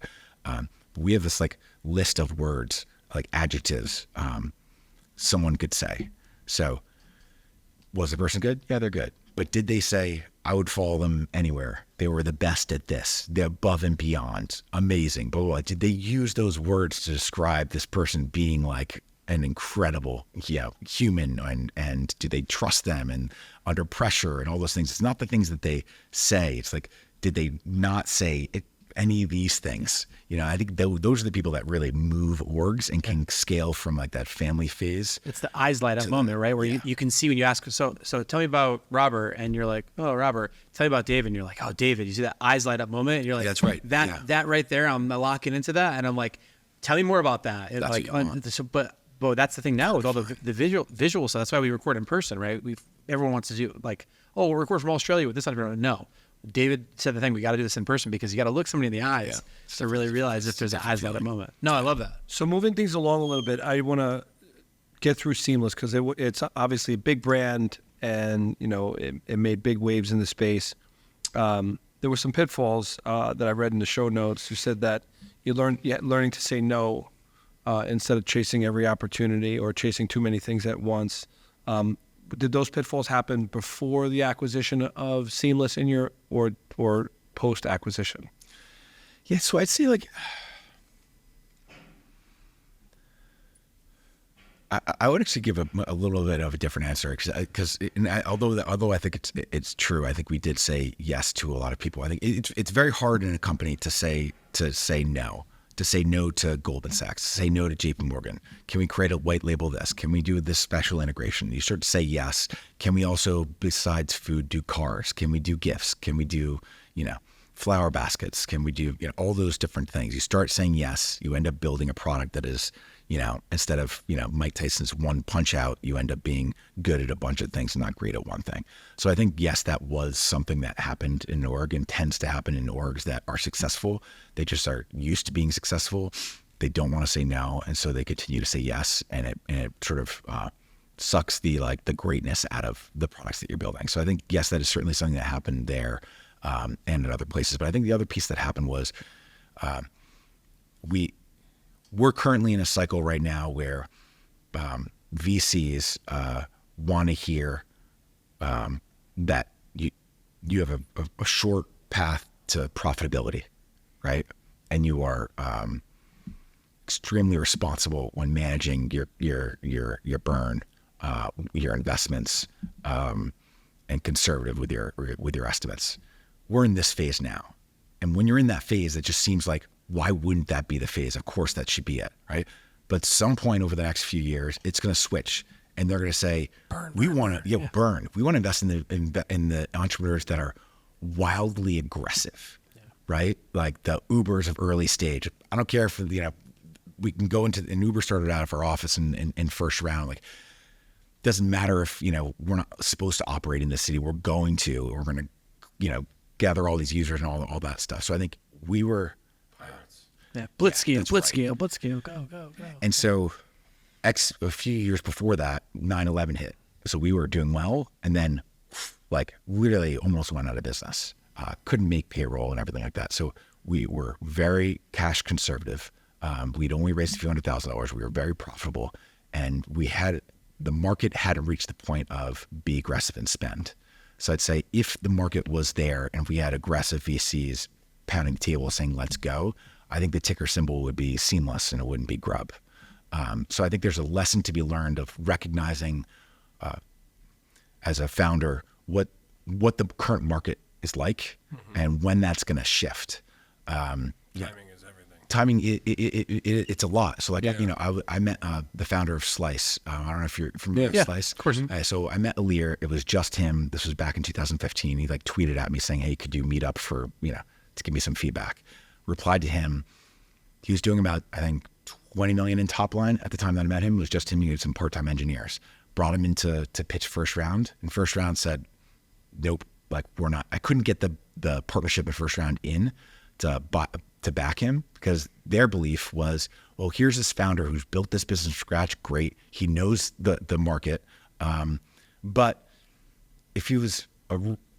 We have this like list of words, like adjectives, someone could say. So, was the person good? Yeah, they're good. But did they say, I would follow them anywhere? They were the best at this. They're above and beyond. Amazing. Blah, blah, blah. Did they use those words to describe this person being like an incredible, human, and do they trust them and under pressure and all those things. It's not the things that they say. It's like, did they not say any of these things? I think those are the people that really move orgs and can scale from like that family phase. It's the eyes light up moment, right? Where you can see when you ask, so tell me about Robert, and you're like, oh, Robert. Tell me about David, and you're like, oh, David. You see that eyes light up moment, and you're like, that's right. That right there, I'm locking into that, and I'm like, tell me more about that. And that's like, what you want. But that's the thing now with all the visual stuff. That's why we record in person, right? Everyone wants to do like, oh, we'll record from Australia with this entrepreneur. No. David said the thing, we got to do this in person because you got to look somebody in the eyes to really realize if there's an eyes light up moment. No, I love that. So moving things along a little bit, I want to get through Seamless because it's obviously a big brand, and it made big waves in the space. There were some pitfalls that I read in the show notes. You said that learning to say no instead of chasing every opportunity or chasing too many things at once. Did those pitfalls happen before the acquisition of Seamless or post acquisition? Yeah, so I'd say like I would actually give a little bit of a different answer because although I think it's true, I think we did say yes to a lot of people. I think it's very hard in a company to say no. To say no to Goldman Sachs, to say no to JP Morgan. Can we create a white label this? Can we do this special integration? You start to say yes. Can we also, besides food, do cars? Can we do gifts? Can we do, flower baskets? Can we do, all those different things? You start saying yes. You end up building a product that is, instead of, Mike Tyson's one punch out, you end up being good at a bunch of things and not great at one thing. So I think, yes, that was something that happened in org and tends to happen in orgs that are successful. They just are used to being successful. They don't want to say no. And so they continue to say yes. And it sort of sucks the greatness out of the products that you're building. So I think, yes, that is certainly something that happened there and in other places. But I think the other piece that happened was we're currently in a cycle right now where VCs want to hear that you have a short path to profitability, right? And you are extremely responsible when managing your burn, your investments, and conservative with your estimates. We're in this phase now, and when you're in that phase, it just seems like, why wouldn't that be the phase? Of course, that should be it, right? But at some point over the next few years, it's going to switch, and they're going to say, burn. We want to invest in the entrepreneurs that are wildly aggressive, right? Like the Ubers of early stage. I don't care if we can go into, and Uber started out of our office in first round. Like, doesn't matter if we're not supposed to operate in the city. We're going to gather all these users and all that stuff. So I think we were. Yeah, blitzscale, go. And so a few years before that, 9/11 hit. So we were doing well, and then literally almost went out of business. Couldn't make payroll and everything like that. So we were very cash conservative. We'd only raised a few $100,000. We were very profitable, and the market hadn't reached the point of be aggressive and spend. So I'd say if the market was there and we had aggressive VCs pounding the table saying, let's go, I think the ticker symbol would be Seamless and it wouldn't be Grub. So I think there's a lesson to be learned of recognizing as a founder what the current market is like and when that's going to shift. Timing is everything. Timing, it's a lot. So I met the founder of Slice. I don't know if you're familiar with Slice. Of course. So I met Alir. It was just him. This was back in 2015. He tweeted at me saying, hey, could you meet up for, to give me some feedback. Replied to him. He was doing about, I think, 20 million in top line at the time that I met him. It was just him. He had some part-time engineers. Brought him in to pitch first round. And first round said, nope, we're not. I couldn't get the partnership at first round in to back him because their belief was, well, here's this founder who's built this business from scratch. Great. He knows the market. But if he was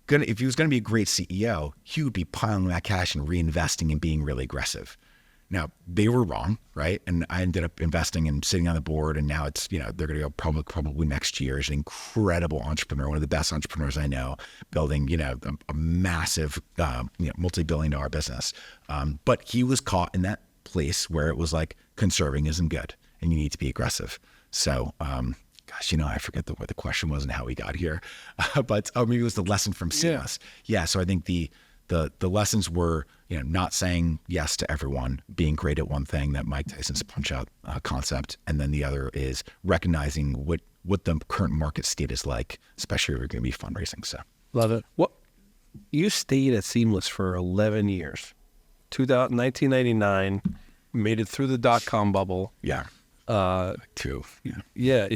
going to be a great CEO, he would be piling that cash and reinvesting and being really aggressive. Now, they were wrong, right? And I ended up investing and sitting on the board, and now it's, they're going to go public probably next year. He's an incredible entrepreneur, one of the best entrepreneurs I know, building, a massive, multi-billion-dollar business. But he was caught in that place where it was conserving isn't good and you need to be aggressive. So, gosh, I forget what the question was and how we got here, but maybe it was the lesson from Seamless. Yeah. So I think the lessons were, not saying yes to everyone, being great at one thing, that Mike Tyson's punch out concept. And then the other is recognizing what the current market state is like, especially if we're going to be fundraising. So Love it. What you stayed at Seamless for 11 years, 1999, made it through the .com bubble. yeah, two. Yeah,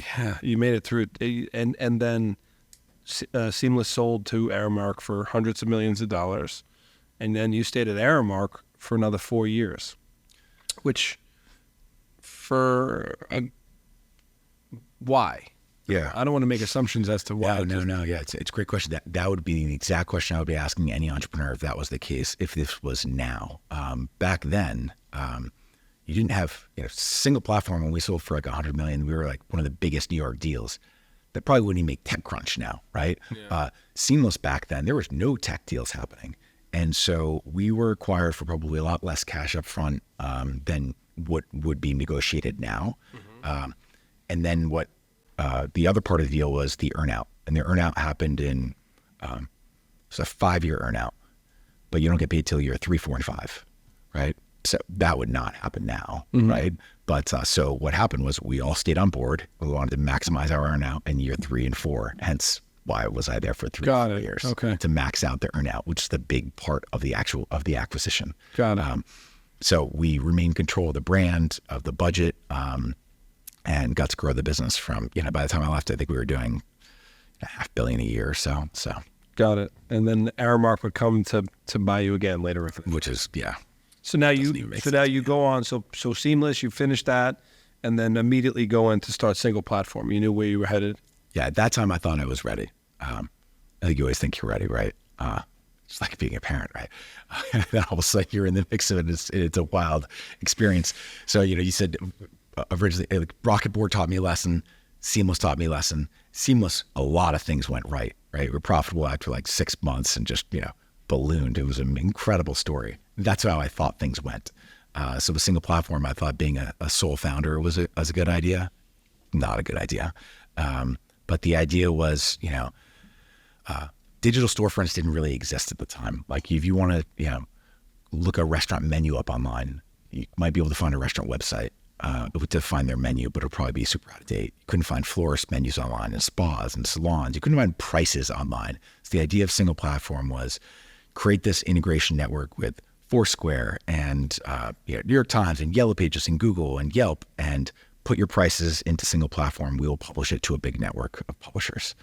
you made it through, and then Seamless sold to Aramark for hundreds of millions of dollars, and then you stayed at Aramark for another 4 years, which why? Yeah. I don't want to make assumptions as to why. No. Yeah, it's a great question. That would be the exact question I would be asking any entrepreneur if that was the case, if this was now. Back then, you didn't have single platform. When we sold for like 100 million, we were like one of the biggest New York deals. That probably wouldn't even make TechCrunch now, right? Yeah. Seamless back then, there was no tech deals happening. And so we were acquired for probably a lot less cash up front than what would be negotiated now. Mm-hmm. And then what the other part of the deal was the earnout. And the earnout happened in, it's a 5-year earnout, but you don't get paid till year 3, 4, and 5, right? So that would not happen now, mm-hmm. right? But so what happened was we all stayed on board. We wanted to maximize our earnout in year 3 and 4, hence why was I there for 3 years to max out the earnout, which is the big part of the acquisition. Got it. So we remained control of the brand, of the budget, and got to grow the business from, by the time I left, I think we were doing $500 million a year or so. Got it. And then Aramark would come to buy you again later. Which is, yeah. So now you go on. So Seamless, you finish that, and then immediately go in to start SinglePlatform. You knew where you were headed. Yeah, at that time I thought I was ready. I think you always think you're ready, right? It's like being a parent, right? Then all of a sudden you're in the mix of it. It's a wild experience. So you said originally Rocketboard taught me a lesson. Seamless taught me a lesson. Seamless, a lot of things went right? We're profitable after like 6 months and just ballooned. It was an incredible story. That's how I thought things went. So with SinglePlatform, I thought being a sole founder was a good idea. Not a good idea. But the idea was, digital storefronts didn't really exist at the time. Like if you want to, look a restaurant menu up online, you might be able to find a restaurant website to find their menu, but it'll probably be super out of date. You couldn't find florist menus online and spas and salons. You couldn't find prices online. So the idea of SinglePlatform was create this integration network with Foursquare and New York Times and Yellow Pages and Google and Yelp, and put your prices into SinglePlatform. We will publish it to a big network of publishers.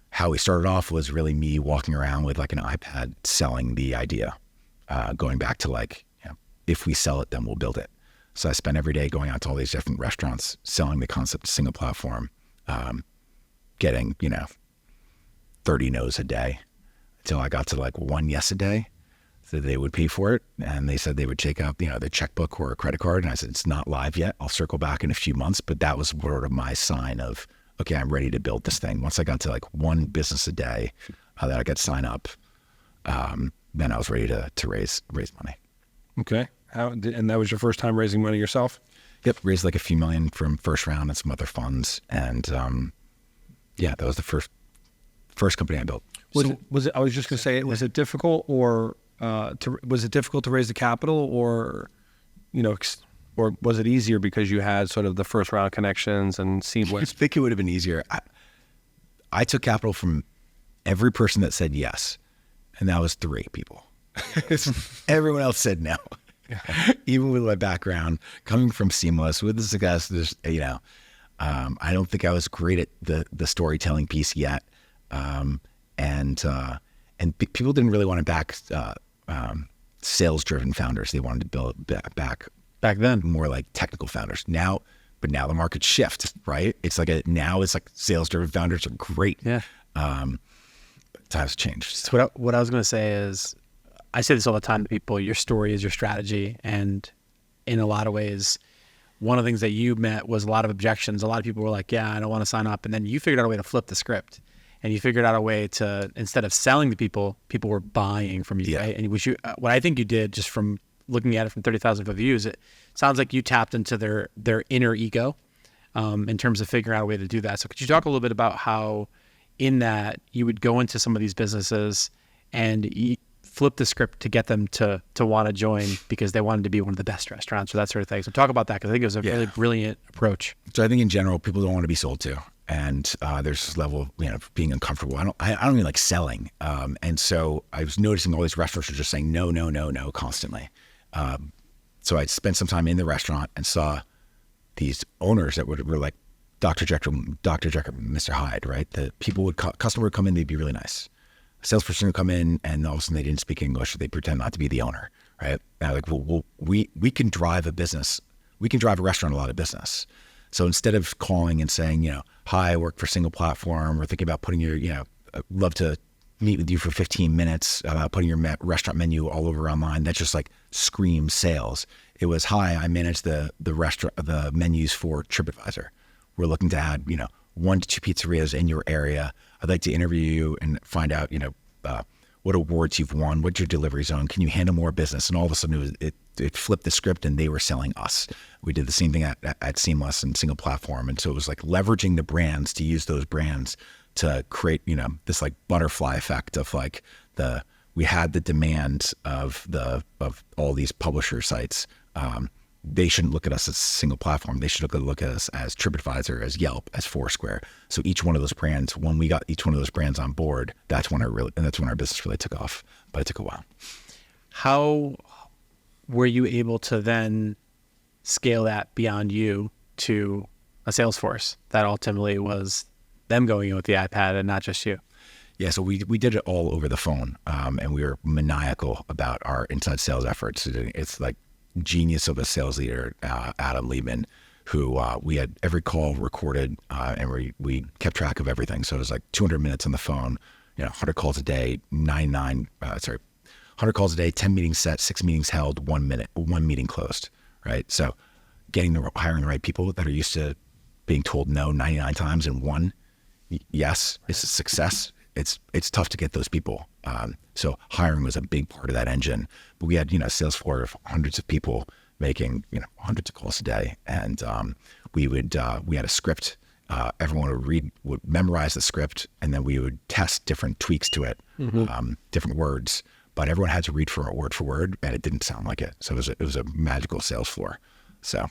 How we started off was really me walking around with like an iPad selling the idea, going back to if we sell it, then we'll build it. So I spent every day going out to all these different restaurants, selling the concept of SinglePlatform, getting, 30 no's a day until I got to like 1 yes a day. So they would pay for it, and they said they would take out, the checkbook or a credit card. And I said, it's not live yet. I'll circle back in a few months. But that was sort of my sign of, okay, I'm ready to build this thing. Once I got to like 1 business a day that I got sign up, then I was ready to raise money. Okay. And that was your first time raising money yourself? Yep. Raised like a few million from first round and some other funds. And that was the first company I built. Was it? I was just going to say, was it difficult or was it difficult to raise the capital, or or was it easier because you had sort of the first round connections and Seamless? I think it would have been easier. I took capital from every person that said yes, and that was 3 people. Everyone else said no. Even with my background coming from Seamless, with the success, I don't think I was great at the storytelling piece yet, and people didn't really want to back sales-driven founders. They wanted to build back then more like technical founders. Now the market shift, right? It's like now it's like sales-driven founders are great. Yeah. Times changed. So what I was going to say is, I say this all the time to people: your story is your strategy, and in a lot of ways, one of the things that you met was a lot of objections. A lot of people were like, "Yeah, I don't want to sign up," and then you figured out a way to flip the script. And you figured out a way to, instead of selling to people were buying from you, right? And what I think you did, just from looking at it from 30,000 foot views, it sounds like you tapped into their inner ego, in terms of figuring out a way to do that. So could you talk a little bit about how in that you would go into some of these businesses and flip the script to get them to want to join because they wanted to be one of the best restaurants or that sort of thing. So talk about that, because I think it was a really brilliant approach. So I think in general, people don't want to be sold to. And there's this level of, being uncomfortable. I don't even like selling. And so I was noticing all these restaurants were just saying no, no, no, no constantly. So I spent some time in the restaurant and saw these owners that were like Dr. Jekyll, Mr. Hyde, right? The people customer would come in, they'd be really nice. A salesperson would come in and all of a sudden they didn't speak English, or they pretend not to be the owner, right? And I'm like, well, we can drive a business. We can drive a restaurant a lot of business. So instead of calling and saying, hi, I work for SinglePlatform, or thinking about putting your, I'd love to meet with you for 15 minutes, putting your restaurant menu all over online, that just like screams sales. It was, hi, I manage the menus for TripAdvisor. We're looking to add, 1 to 2 pizzerias in your area. I'd like to interview you and find out, what awards you've won, what's your delivery zone, can you handle more business? And all of a sudden it flipped the script and they were selling us. We did the same thing at Seamless and SinglePlatform. And so it was like leveraging the brands to use those brands to create, this like butterfly effect of like we had the demand of all these publisher sites. They shouldn't look at us as a single platform. They should look at us as TripAdvisor, as Yelp, as Foursquare. So each one of those brands, when we got each one of those brands on board, that's when our business really took off. But it took a while. How were you able to then scale that beyond you to a sales force that ultimately was them going in with the iPad and not just you? Yeah, so we did it all over the phone, and we were maniacal about our inside sales efforts. It's like genius of a sales leader, Adam Liebman, who we had every call recorded, and we kept track of everything. So it was like 200 minutes on the phone, 100 calls a day, 100 calls a day, 10 meetings set, 6 meetings held, 1 meeting closed, right? So hiring the right people that are used to being told no 99 times and one yes is a success. It's tough to get those people. So hiring was a big part of that engine. But we had, a sales floor of hundreds of people making, hundreds of calls a day. And we had a script. Everyone would memorize the script, and then we would test different tweaks to it, different words. But everyone had to read for word, and it didn't sound like it. So it was a magical sales floor. So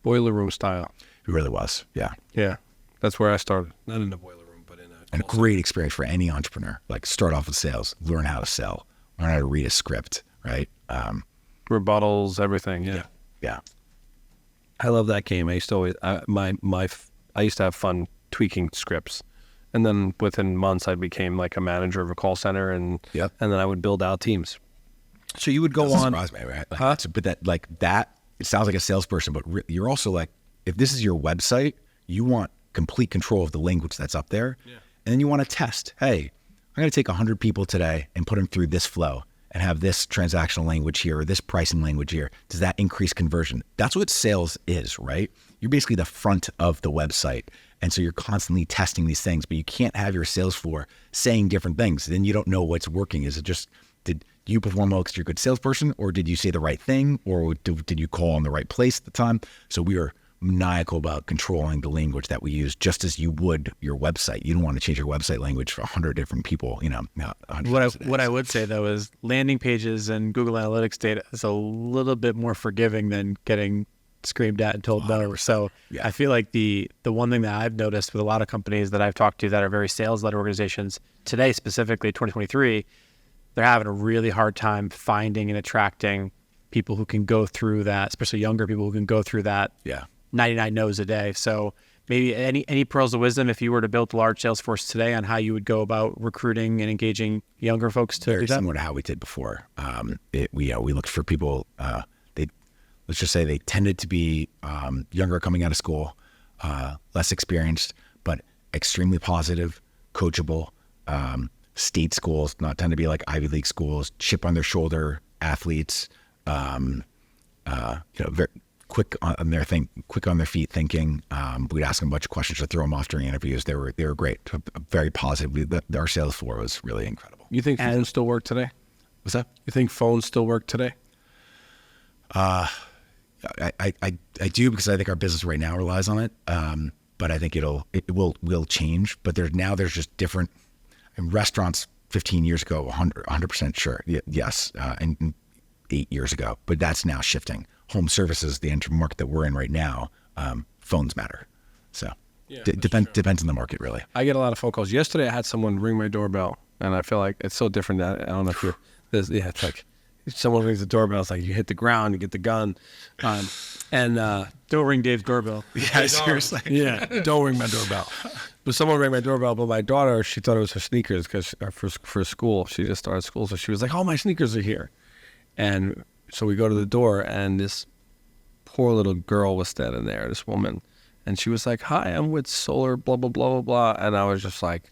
Boiler room style. it really was. Yeah. Yeah. That's where I started. Not in the boiler room, but in a... And a great experience for any entrepreneur. Like, start off with sales, learn how to sell, learn how to read a script, right? Rebuttals, everything. Yeah. Yeah. I love that game. I used to always, I used to have fun tweaking scripts. And then within months, I became like a manager of a call center, and Yep. and then I would build out teams. So you would go Doesn't on. surprise me, right? Like, but that it sounds like a salesperson, but you're also like, if this is your website, you want complete control of the language that's up there. Yeah. And then you want to test, hey, I'm going to take 100 people today and put them through this flow and have this transactional language here or this pricing language here. Does that increase conversion? That's what sales is, right? You're basically the front of the website. And so you're constantly testing these things, but you can't have your sales floor saying different things. Then you don't know what's working. Is it just, did you perform well because you're a good salesperson, or did you say the right thing, or did you call in the right place at the time? So we were maniacal about controlling the language that we use, just as you would your website. You don't want to change your website language for 100 different people, What I would say though is landing pages and Google Analytics data is a little bit more forgiving than getting screamed at and told no. So yeah. I feel like the one thing that I've noticed with a lot of companies that I've talked to that are very sales-led organizations today, specifically 2023, they're having a really hard time finding and attracting people who can go through that, especially younger people who can go through that. Yeah. 99 no's a day. So maybe any pearls of wisdom if you were to build a large sales force today on how you would go about recruiting and engaging younger folks to Very do that? similar to how we did before. We looked for people, let's just say they tended to be younger coming out of school, less experienced, but extremely positive, coachable, state schools, not tend to be like Ivy League schools, chip on their shoulder athletes, very quick on their feet thinking. We'd ask them a bunch of questions to throw them off during interviews. They were great, very positive. Our sales floor was really incredible. You think phones still work today? What's that? You think phones still work today? I do, because I think our business right now relies on it. But I think it will change. But there's just different, and restaurants 15 years ago, 100% sure. Yes. And 8 years ago, but that's now shifting. Home services, the entry market that we're in right now, phones matter. So depends on the market, really. I get a lot of phone calls. Yesterday I had someone ring my doorbell, and I feel like it's so different. I don't know if you're, it's like someone rings the doorbell, it's like you hit the ground, you get the gun. Don't ring Dave's doorbell. Yeah, seriously. Yeah, don't ring my doorbell. But someone rang my doorbell, but my daughter, she thought it was her sneakers because for school, she just started school. So she was like, oh, my sneakers are here. And so we go to the door, and this poor little girl was standing there, this woman. And she was like, hi, I'm with Solar, blah, blah, blah, blah, blah. And I was just like,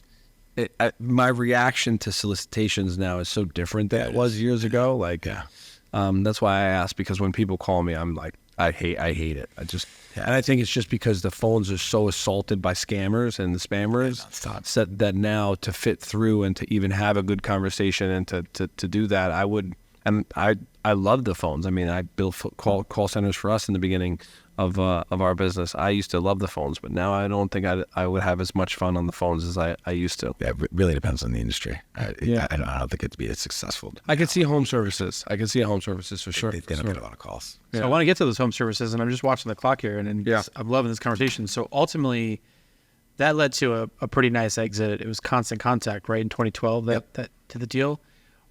my reaction to solicitations now is so different than it was years ago. Like, that's why I asked, because when people call me, I'm like, I hate it. And I think it's just because the phones are so assaulted by scammers and the spammers that now to fit through and to even have a good conversation and to do that, I would. And I love the phones. I mean, I built call centers for us in the beginning of our business. I used to love the phones, but now I don't think I would have as much fun on the phones as I used to. Yeah, it really depends on the industry. I don't think it'd be as successful. I could see home services. I could see home services for sure. They don't get a lot of calls. So I want to get to those home services, and I'm just watching the clock here, and I'm loving this conversation. So ultimately, that led to a pretty nice exit. It was Constant Contact, right, in 2012 that to the deal.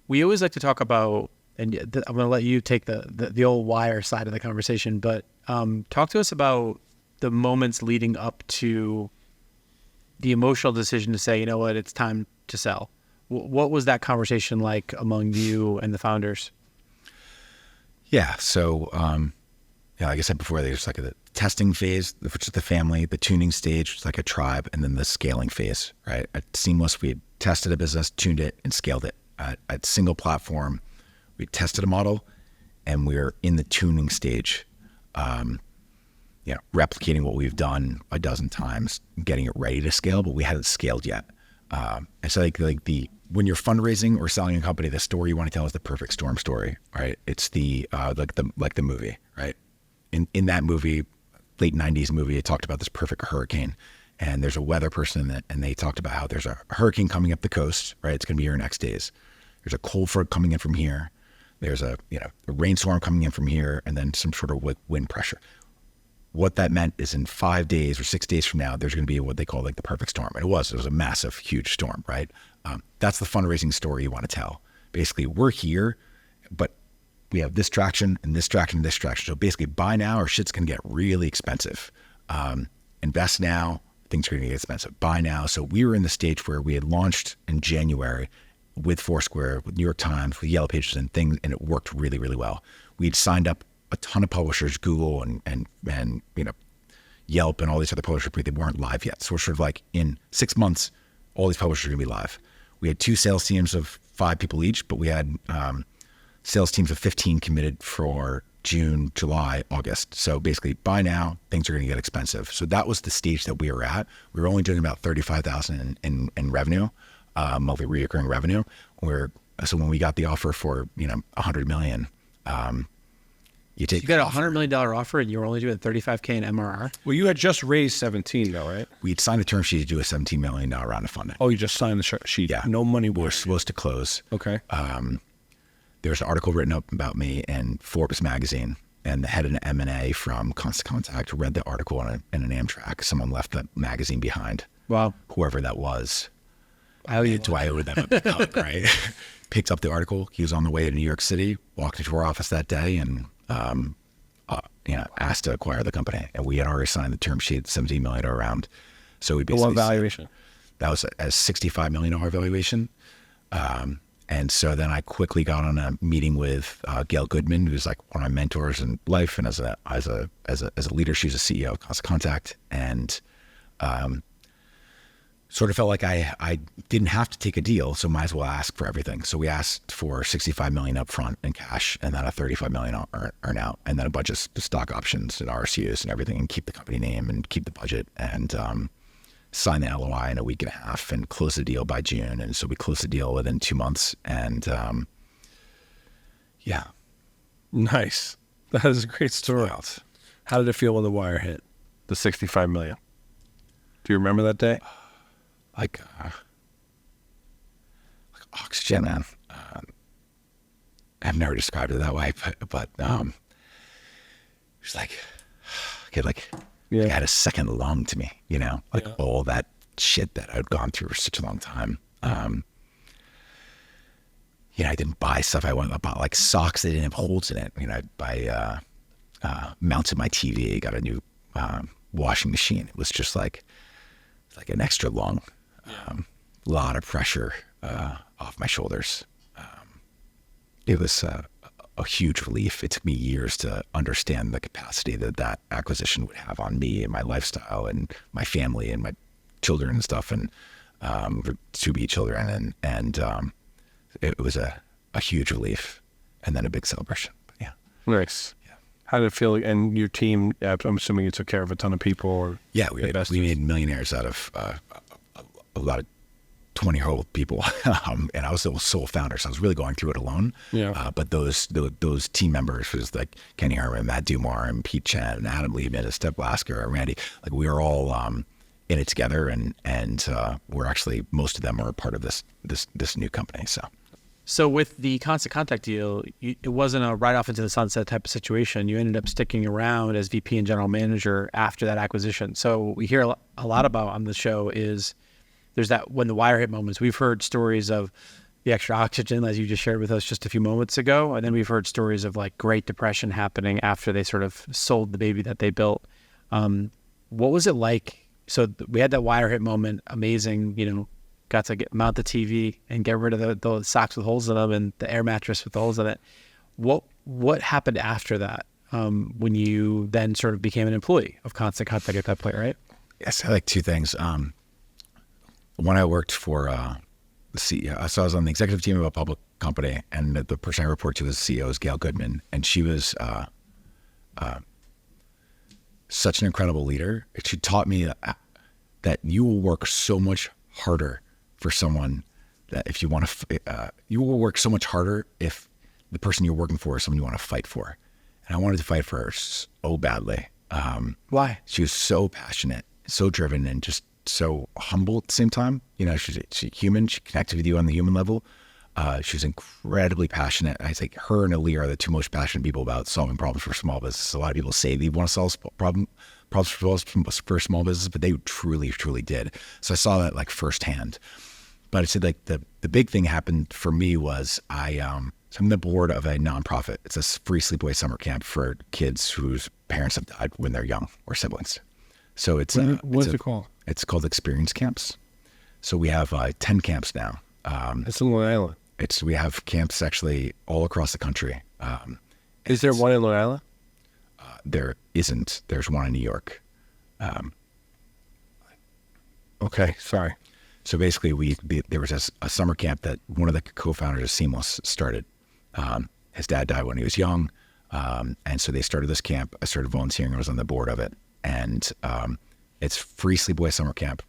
We always like to talk about, and I'm going to let you take the old wire side of the conversation, but talk to us about the moments leading up to the emotional decision to say, you know what, it's time to sell. What was that conversation like among you and the founders? Yeah. So, like I said before, there's like the testing phase, which is the family, the tuning stage, which is like a tribe, and then the scaling phase, right? At Seamless, we had tested a business, tuned it, and scaled it. At SinglePlatform, we tested a model, and we're in the tuning stage, replicating what we've done a dozen times, getting it ready to scale, but we hadn't scaled yet. And so when you're fundraising or selling a company, the story you want to tell is the perfect storm story, right? It's the movie, right? In that movie, late 90s movie, it talked about this perfect hurricane, and there's a weather person in it, and they talked about how there's a hurricane coming up the coast, right? It's going to be here next days. There's a cold front coming in from here. There's a rainstorm coming in from here, and then some sort of wind pressure. What that meant is in 5 days or 6 days from now, there's going to be what they call like the perfect storm. And it was a massive, huge storm, right? That's the fundraising story you want to tell. Basically, we're here, but we have this traction and this traction and this traction. So basically, buy now or shit's going to get really expensive. Invest now, things are going to get expensive. Buy now. So we were in the stage where we had launched in January with Foursquare, with New York Times, with Yellow Pages and things, and it worked really, really well. We'd signed up a ton of publishers, Google and Yelp and all these other publishers, but they weren't live yet. So we're sort of like, in 6 months, all these publishers are going to be live. We had 2 sales teams of 5 people each, but we had sales teams of 15 committed for June, July, August. So basically, buy now, things are going to get expensive. So that was the stage that we were at. We were only doing about $35,000 in revenue, monthly recurring revenue. So when we got the offer for $100 million, you got a $100 million offer, and you were only doing $35K in MRR. Well, you had just raised 17 though, right? We'd signed a term sheet to do a $17 million round of funding. Oh, you just signed the sheet. Yeah. No money. We're supposed to close. Okay. There's an article written up about me in Forbes magazine, and the head of an M&A from Constant Contact read the article in an Amtrak. Someone left the magazine behind. Wow. Whoever that was. I owe them a big hug, right? Picked up the article. He was on the way to New York City, walked into our office that day, and asked to acquire the company. And we had already signed the term sheet, $17 million round. So we basically... What valuation? That was a $65 million valuation. And so then I quickly got on a meeting with Gail Goodman, who's like one of my mentors in life, and as a leader, she's a CEO of Constant Contact, and sort of felt like I didn't have to take a deal, so might as well ask for everything. So we asked for $65 million upfront in cash, and then a $35 million earn out, and then a bunch of stock options and RSUs and everything, and keep the company name and keep the budget, and sign the LOI in a week and a half and close the deal by June. And so we closed the deal within 2 months, and Nice. That is a great story. Wild. How did it feel when the wire hit? The 65 million. Do you remember that day? Like oxygen, man. I've never described it that way, but it's like, Yeah. it had a second lung to me, like Yeah. all that shit that I'd gone through for such a long time. I didn't buy stuff. I bought like socks that didn't have holes in it. I mounted my TV, got a new washing machine. It was just like an extra lung. A lot of pressure off my shoulders. It was a huge relief. It took me years to understand the capacity that acquisition would have on me and my lifestyle and my family and my children and stuff, and to-be children. And it was a huge relief, and then a big celebration. But yeah. Nice. Yeah. How did it feel? And your team, I'm assuming you took care of a ton of people. Or Yeah, we made millionaires out of a lot of 20-year-old people, and I was the sole founder, so I was really going through it alone. Yeah. But those team members was like Kenny Herman, Matt Dumar, and Pete Chen, and Adam Liebman, and Steph Lasker, and Randy. Like we were all in it together, and we're actually, most of them are a part of this new company. So with the Constant Contact deal, it wasn't a right off into the sunset type of situation. You ended up sticking around as VP and general manager after that acquisition. So we hear a lot about on the show is there's that when the wire hit moments. We've heard stories of the extra oxygen, as you just shared with us just a few moments ago. And then we've heard stories of like Great Depression happening after they sort of sold the baby that they built. What was it like? So we had that wire hit moment, amazing, got to mount the TV and get rid of the socks with holes in them and the air mattress with the holes in it. What happened after that when you then sort of became an employee of Constant Contact at that point, right? Yes, I like two things. When I worked for the CEO, so I was on the executive team of a public company, and the person I report to as CEO is Gail Goodman, and she was such an incredible leader. She taught me that you will work so much harder for someone that if you want to, you will work so much harder if the person you're working for is someone you want to fight for. And I wanted to fight for her so badly. Why? She was so passionate, so driven, and just so humble at the same time. She's human. She connected with you on the human level. She was incredibly passionate. I think her and Ali are the two most passionate people about solving problems for small business. A lot of people say they want to solve problems for small business, but they truly, truly did. So I saw that like firsthand. But I said like the big thing happened for me was I'm the board of a nonprofit. It's a free sleepaway summer camp for kids whose parents have died when they're young or siblings. So it's what's it called? It's called Experience Camps. So we have 10 camps now. It's in Long Island. We have camps actually all across the country. Is there one in Long Island? There isn't. There's one in New York. Okay, sorry. So basically, there was a summer camp that one of the co-founders of Seamless started. His dad died when he was young, and so they started this camp. I started volunteering. I was on the board of it, and it's free sleepaway summer camp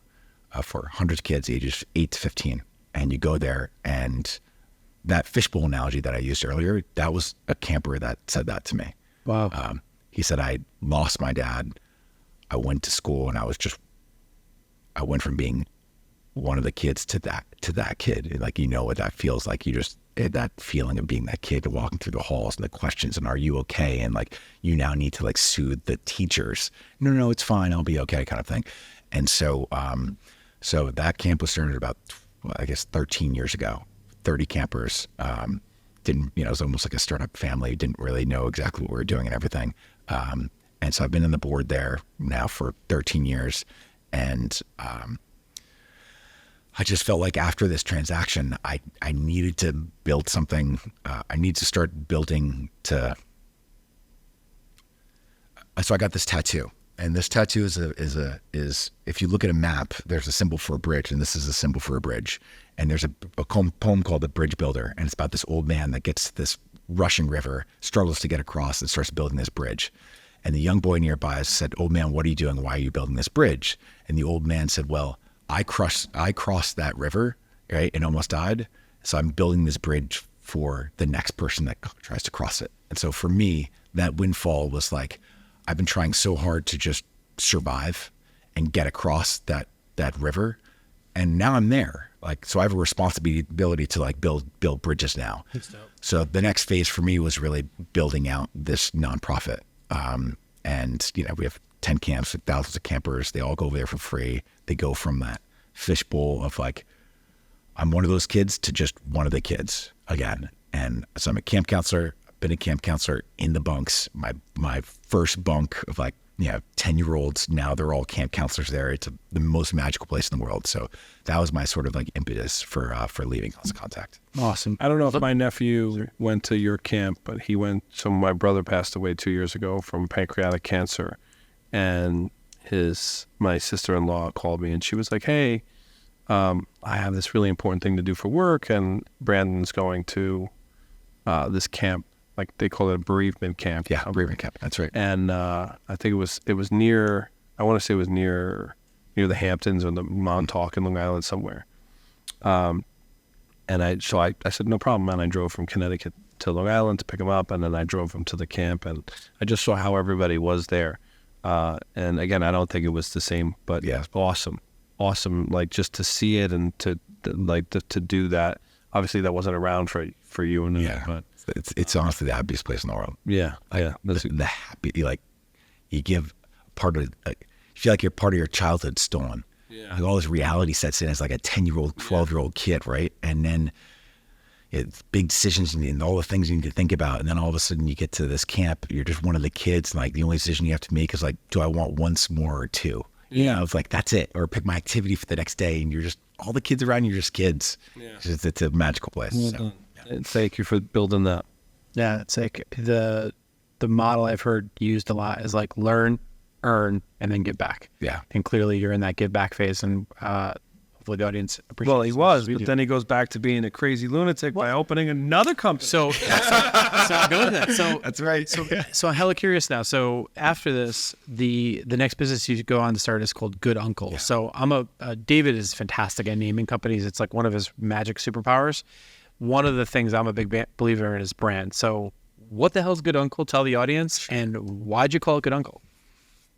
for hundreds of kids ages 8 to 15. And you go there, and that fishbowl analogy that I used earlier, that was a camper that said that to me. Wow. He said, I lost my dad. I went to school, and I went from being one of the kids to that kid. Like, what that feels like. You just, that feeling of being that kid walking through the halls and the questions and are you okay? And like, you now need to like soothe the teachers. No, it's fine. I'll be okay kind of thing. And so, so that camp was started about, I guess 13 years ago. 30 campers, it was almost like a startup family, didn't really know exactly what we were doing and everything. And so I've been on the board there now for 13 years. And I just felt like after this transaction, I needed to build something. I need to start building so I got this tattoo. And this tattoo is if you look at a map, there's a symbol for a bridge, and this is a symbol for a bridge. And there's a poem called The Bridge Builder, and it's about this old man that gets to this rushing river, struggles to get across, and starts building this bridge. And the young boy nearby said, "Old man, what are you doing? Why are you building this bridge?" And the old man said, "Well, I crossed that river, right, and almost died. So I'm building this bridge for the next person that tries to cross it." And so for me, that windfall was like, I've been trying so hard to just survive and get across that river. And now I'm there. Like, so I have a responsibility to like build bridges now. So the next phase for me was really building out this nonprofit. And we have 10 camps, thousands of campers. They all go over there for free. They go from that fishbowl of like, I'm one of those kids to just one of the kids again. And so I'm a camp counselor. I've been a camp counselor in the bunks. My first bunk of like, 10-year-olds, now they're all camp counselors there. It's the most magical place in the world. So that was my sort of like impetus for leaving Constant Contact. Awesome. I don't know if my nephew went to your camp, but he went. So my brother passed away 2 years ago from pancreatic cancer, and my sister-in-law called me and she was like, "Hey, I have this really important thing to do for work, and Brandon's going to this camp." Like they call it a bereavement camp. Yeah, bereavement camp. That's right. And I think it was near. I want to say it was near the Hamptons or the Montauk in Long Island somewhere. And I said no problem, and I drove from Connecticut to Long Island to pick him up, and then I drove him to the camp, and I just saw how everybody was there. And again, I don't think it was the same, but yeah, awesome, like just to see it and to do that. Obviously, that wasn't around for you and but. It's honestly the happiest place in the world. Yeah, That's the happy, like you give part of, you feel like you're part of your childhood stolen. Yeah. Like all this reality sets in as like a 10-year-old, 12-year-old kid, right? And then it's big decisions and all the things you need to think about. And then all of a sudden you get to this camp, you're just one of the kids. And like the only decision you have to make is like, do I want one s'more or two? Yeah. It's like, that's it. Or pick my activity for the next day. And you're just, all the kids around you're just kids. Yeah. It's a magical place. So. Thank you for building that. Yeah, it's like the model I've heard used a lot is like learn, earn, and then give back. Yeah. And clearly you're in that give back phase, and hopefully the audience appreciates it. Well, he was, but then he goes back to being a crazy lunatic by opening another company. So go to that. So that's right. So I'm hella curious now. So after this, the next business you go on to start is called Good Uncle. Yeah. So David is fantastic at naming companies. It's like one of his magic superpowers. One of the things I'm a big believer in is brand. So what the hell is Good Uncle? Tell the audience. And why'd you call it Good Uncle?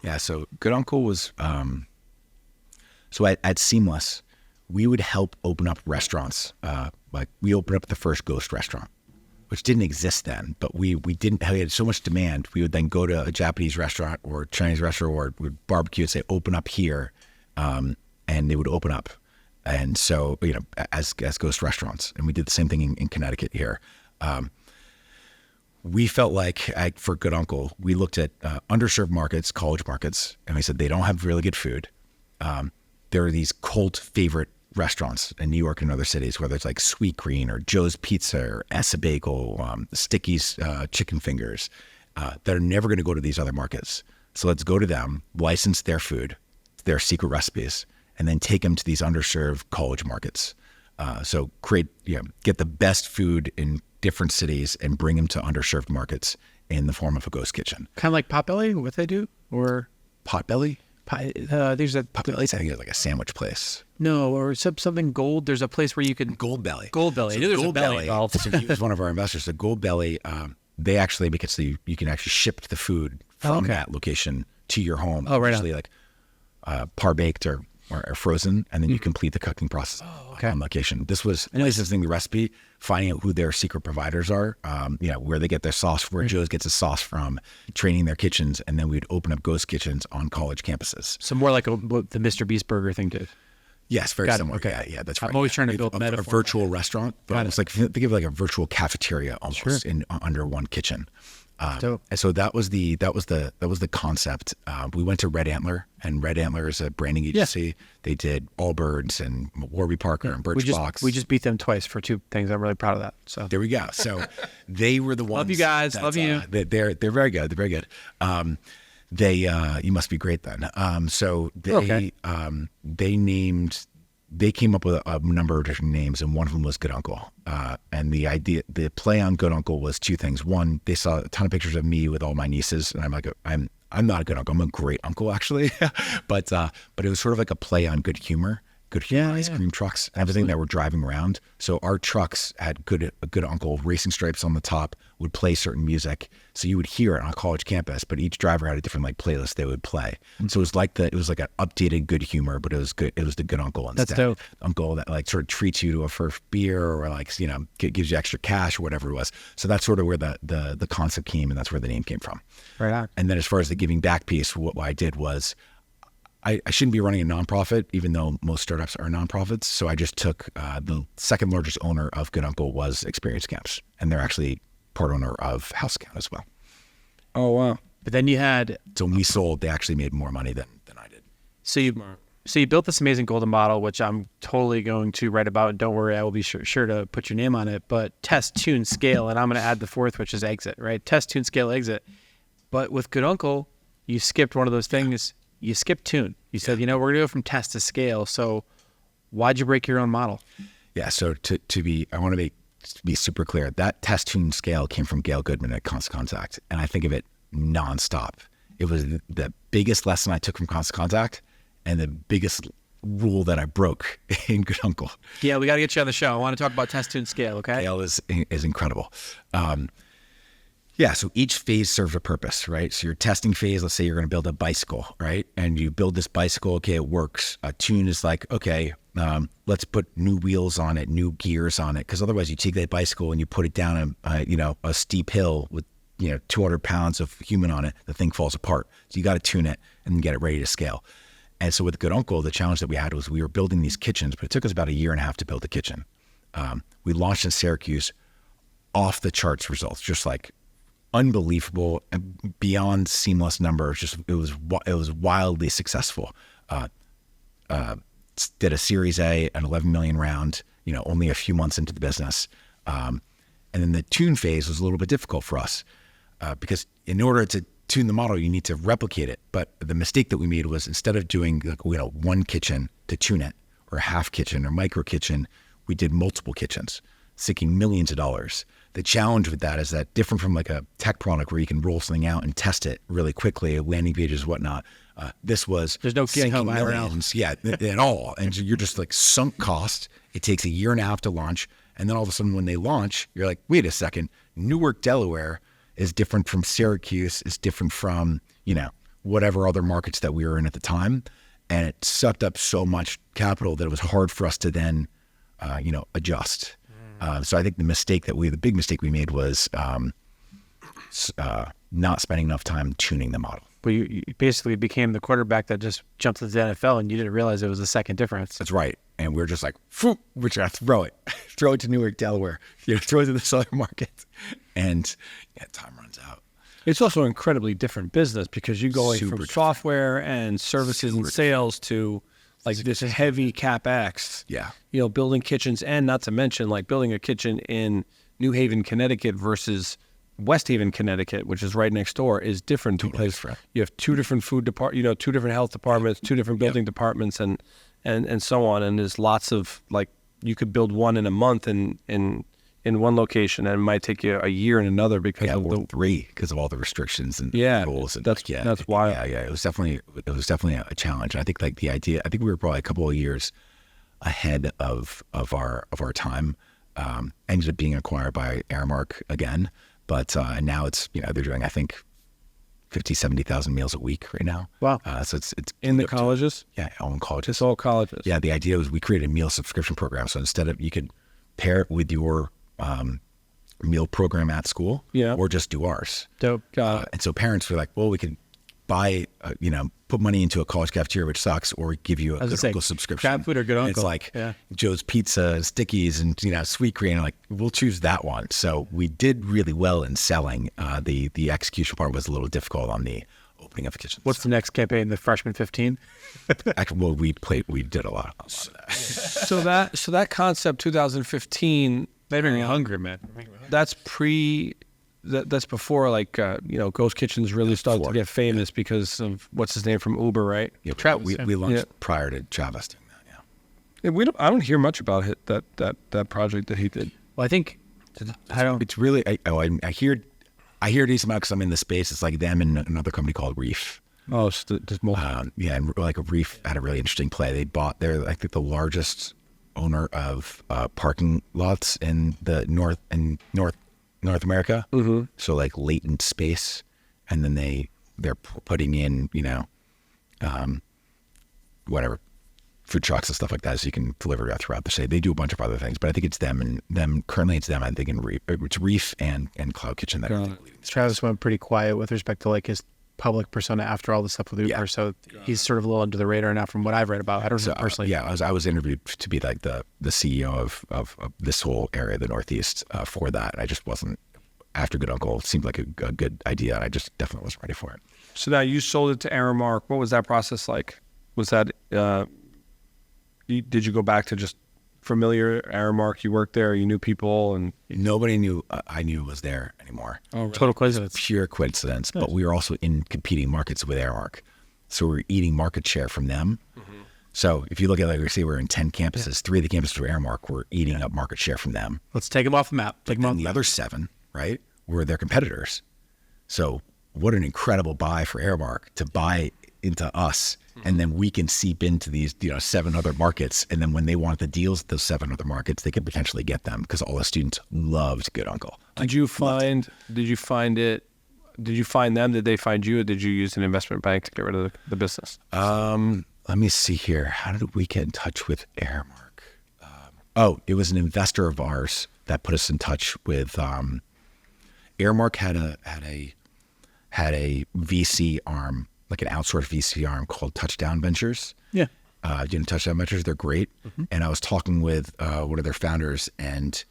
Yeah, so Good Uncle was, so at Seamless, we would help open up restaurants. Like we opened up the first ghost restaurant, which didn't exist then, but we had so much demand. We would then go to a Japanese restaurant or Chinese restaurant or would barbecue and say, open up here. And they would open up. And so, as ghost restaurants, and we did the same thing in Connecticut here. We felt like for Good Uncle, we looked at underserved markets, college markets, and we said they don't have really good food. There are these cult favorite restaurants in New York and other cities, whether it's like Sweet Green or Joe's Pizza or Essa Bagel, Sticky's Chicken Fingers, that are never going to go to these other markets. So let's go to them, license their food, their secret recipes, and then take them to these underserved college markets. So get the best food in different cities and bring them to underserved markets in the form of a ghost kitchen. Kind of like Potbelly, what they do? Or Potbelly? There's a Potbelly's, I think, it's like a sandwich place. No, or something gold. There's a place where you can Goldbelly. Goldbelly. So there's a belly. He was one of our investors. So Goldbelly, they actually make it so you can actually ship the food from that location to your home. Oh, right. Usually like par baked or frozen, and then you complete the cooking process on location. This was licensing the recipe, finding out who their secret providers are, where they get their sauce, where Joe's gets his sauce from, training their kitchens, and then we'd open up ghost kitchens on college campuses. So more like what the Mr. Beast burger thing did. Yes, very similar. Okay. Yeah, that's right. I'm always trying to build a virtual restaurant, but it's like think of like a virtual cafeteria almost under one kitchen. And so that was the concept. We went to Red Antler, and Red Antler is a branding agency. Yeah. They did Allbirds and Warby Parker and Birchbox. We just beat them twice for two things. I'm really proud of that. So there we go. So they were the ones. Love you guys. Love you. They're very good. They're very good. You must be great then. So they came up with a number of different names, and one of them was Good Uncle. And the play on Good Uncle was two things. One, they saw a ton of pictures of me with all my nieces, and I'm like, I'm not a good uncle. I'm a great uncle, actually. but it was sort of like a play on good humor. good humor ice cream trucks and everything that were driving around. So our trucks had a good uncle racing stripes on the top, would play certain music. So you would hear it on a college campus, but each driver had a different like playlist they would play. So it was like an updated good humor, but it was good. It was the good uncle instead. That's dope. Uncle that like sort of treats you to a first beer or like, you know, gives you extra cash or whatever it was. So that's sort of where the concept came, and that's where the name came from. Right on. And then as far as the giving back piece, what I did was I shouldn't be running a nonprofit, even though most startups are nonprofits. So I just took the second largest owner of Good Uncle was Experience Camps, and they're actually part owner of House Account as well. Oh, wow. But then you had, So when we sold, they actually made more money than I did. so you built this amazing golden model, which I'm totally going to write about. And don't worry, I will be sure to put your name on it. But test, tune, scale, and I'm going to add the fourth, which is exit, right? Test, tune, scale, exit. But with Good Uncle, you skipped one of those things. You skipped tune. You said, you know, we're going to go from test to scale. So why'd you break your own model? Yeah. So I want to be super clear. That test, tune, scale came from Gail Goodman at Constant Contact, and I think of it nonstop. It was the biggest lesson I took from Constant Contact, and the biggest rule that I broke in Good Uncle. Yeah, we got to get you on the show. I want to talk about test, tune, scale. Okay. Gail is incredible. Yeah, so each phase serves a purpose, right? So your testing phase, let's say you're going to build a bicycle, right? And you build this bicycle, okay, it works. A tune is like, okay, let's put new wheels on it, new gears on it, because otherwise you take that bicycle and you put it down a steep hill with 200 pounds of human on it, the thing falls apart. So you got to tune it and get it ready to scale. And so with Good Uncle, the challenge that we had was we were building these kitchens, but it took us about 1.5 years to build a kitchen. We launched in Syracuse, off the charts results, just like unbelievable and beyond seamless numbers. Just it was wildly successful. Did a Series A, an 11 million round, only a few months into the business. And then the tune phase was a little bit difficult for us because in order to tune the model, you need to replicate it. But the mistake that we made was instead of doing one kitchen to tune it, or a half kitchen or micro kitchen, we did multiple kitchens, sinking millions of dollars. The challenge with that is that different from like a tech product where you can roll something out and test it really quickly, landing pages, whatnot. This was There's no sinking GitHub millions, at all. And you're just like sunk cost. It takes 1.5 years to launch. And then all of a sudden when they launch, you're like, wait a second, Newark, Delaware is different from Syracuse, is different from, whatever other markets that we were in at the time. And it sucked up so much capital that it was hard for us to then, adjust. So I think the big mistake we made was not spending enough time tuning the model. But you basically became the quarterback that just jumped into the NFL, and you didn't realize it was a second difference. That's right. And we're just like, we're trying to throw it to Newark, Delaware, throw it to the southern market. And time runs out. It's also an incredibly different business because you're going Super from different. software and services and sales to like this heavy CapEx. Yeah. Building kitchens, and not to mention like building a kitchen in New Haven, Connecticut versus West Haven, Connecticut, which is right next door, is different because you have two different two different health departments, two different building departments, and so on. And there's lots of like you could build one in a month in one location, and it might take you a year in another because of the 3 because of all the restrictions and rules. And that's wild. Yeah. It was definitely a challenge. And I think like the idea, I think we were probably a couple of years ahead of our time. Ended up being acquired by Aramark again. But now it's, they're doing, I think, 50,000-70,000 meals a week right now. Wow. So it's in the colleges? Yeah, all in colleges. It's all colleges. Yeah, the idea was we created a meal subscription program. So instead of, you could pair it with your meal program at school or just do ours. Dope. And so parents were like, well, we could buy, put money into a college cafeteria, which sucks, or give you a Good Uncle subscription. Cat food or Good Uncle. It's like Joe's Pizza, Stickies, and Sweet Green. Like, we'll choose that one. So we did really well in selling. The execution part was a little difficult on the opening of a kitchen. What's the next campaign? The freshman 15? Actually, well, we did a lot of that. So that concept, 2015. They made me hungry, man. That's before like Ghost Kitchens really started to get famous because of what's his name from Uber, right? Yeah, we launched prior to Travis doing that. Yeah. I don't hear much about it, that project that he did. Well, I think it's really I hear a decent amount because I'm in the space. It's like them and another company called Reef. Oh, so just multiple. Yeah, and like a Reef had a really interesting play. They're like the largest owner of parking lots in the North America. Mm-hmm. So like latent space, and then they're putting in whatever food trucks and stuff like that, so you can deliver that throughout the city. They do a bunch of other things, but I think it's them. Currently, it's them. I think it's Reef and Cloud Kitchen that are leading this. Travis went pretty quiet with respect to like his public persona after all the stuff with Uber. Yeah. So he's sort of a little under the radar now from what I've read about. I don't know personally. Yeah, I was interviewed to be like the CEO of this whole area, the Northeast, for that. I just wasn't. After Good Uncle, it seemed like a good idea, and I just definitely wasn't ready for it. So now you sold it to Aramark. What was that process like? Was that did you go back to just familiar Aramark? You worked there, you knew people, and Nobody knew I knew was there anymore. oh, really? Total coincidence. Pure coincidence. But we were also in competing markets with Aramark, so we were eating market share from them. Mm-hmm. So if you look at, like we say, we're in 10 campuses. 3 of the campuses were Aramark. We're eating up market share from them. Let's take them off the map. Take them off And the other 7, right, were their competitors. So what an incredible buy for Aramark to buy into us, and then we can seep into these 7 other markets, and then when they want the deals at those 7 other markets, they could potentially get them because all the students loved Good Uncle. Did you find them? Did they find you, or did you use an investment bank to get rid of the business? Let me see here. How did we get in touch with Aramark? It was an investor of ours that put us in touch with Aramark. Had a VC arm, like an outsourced VC arm called Touchdown Ventures. Yeah. Touchdown Ventures, they're great. Mm-hmm. And I was talking with one of their founders and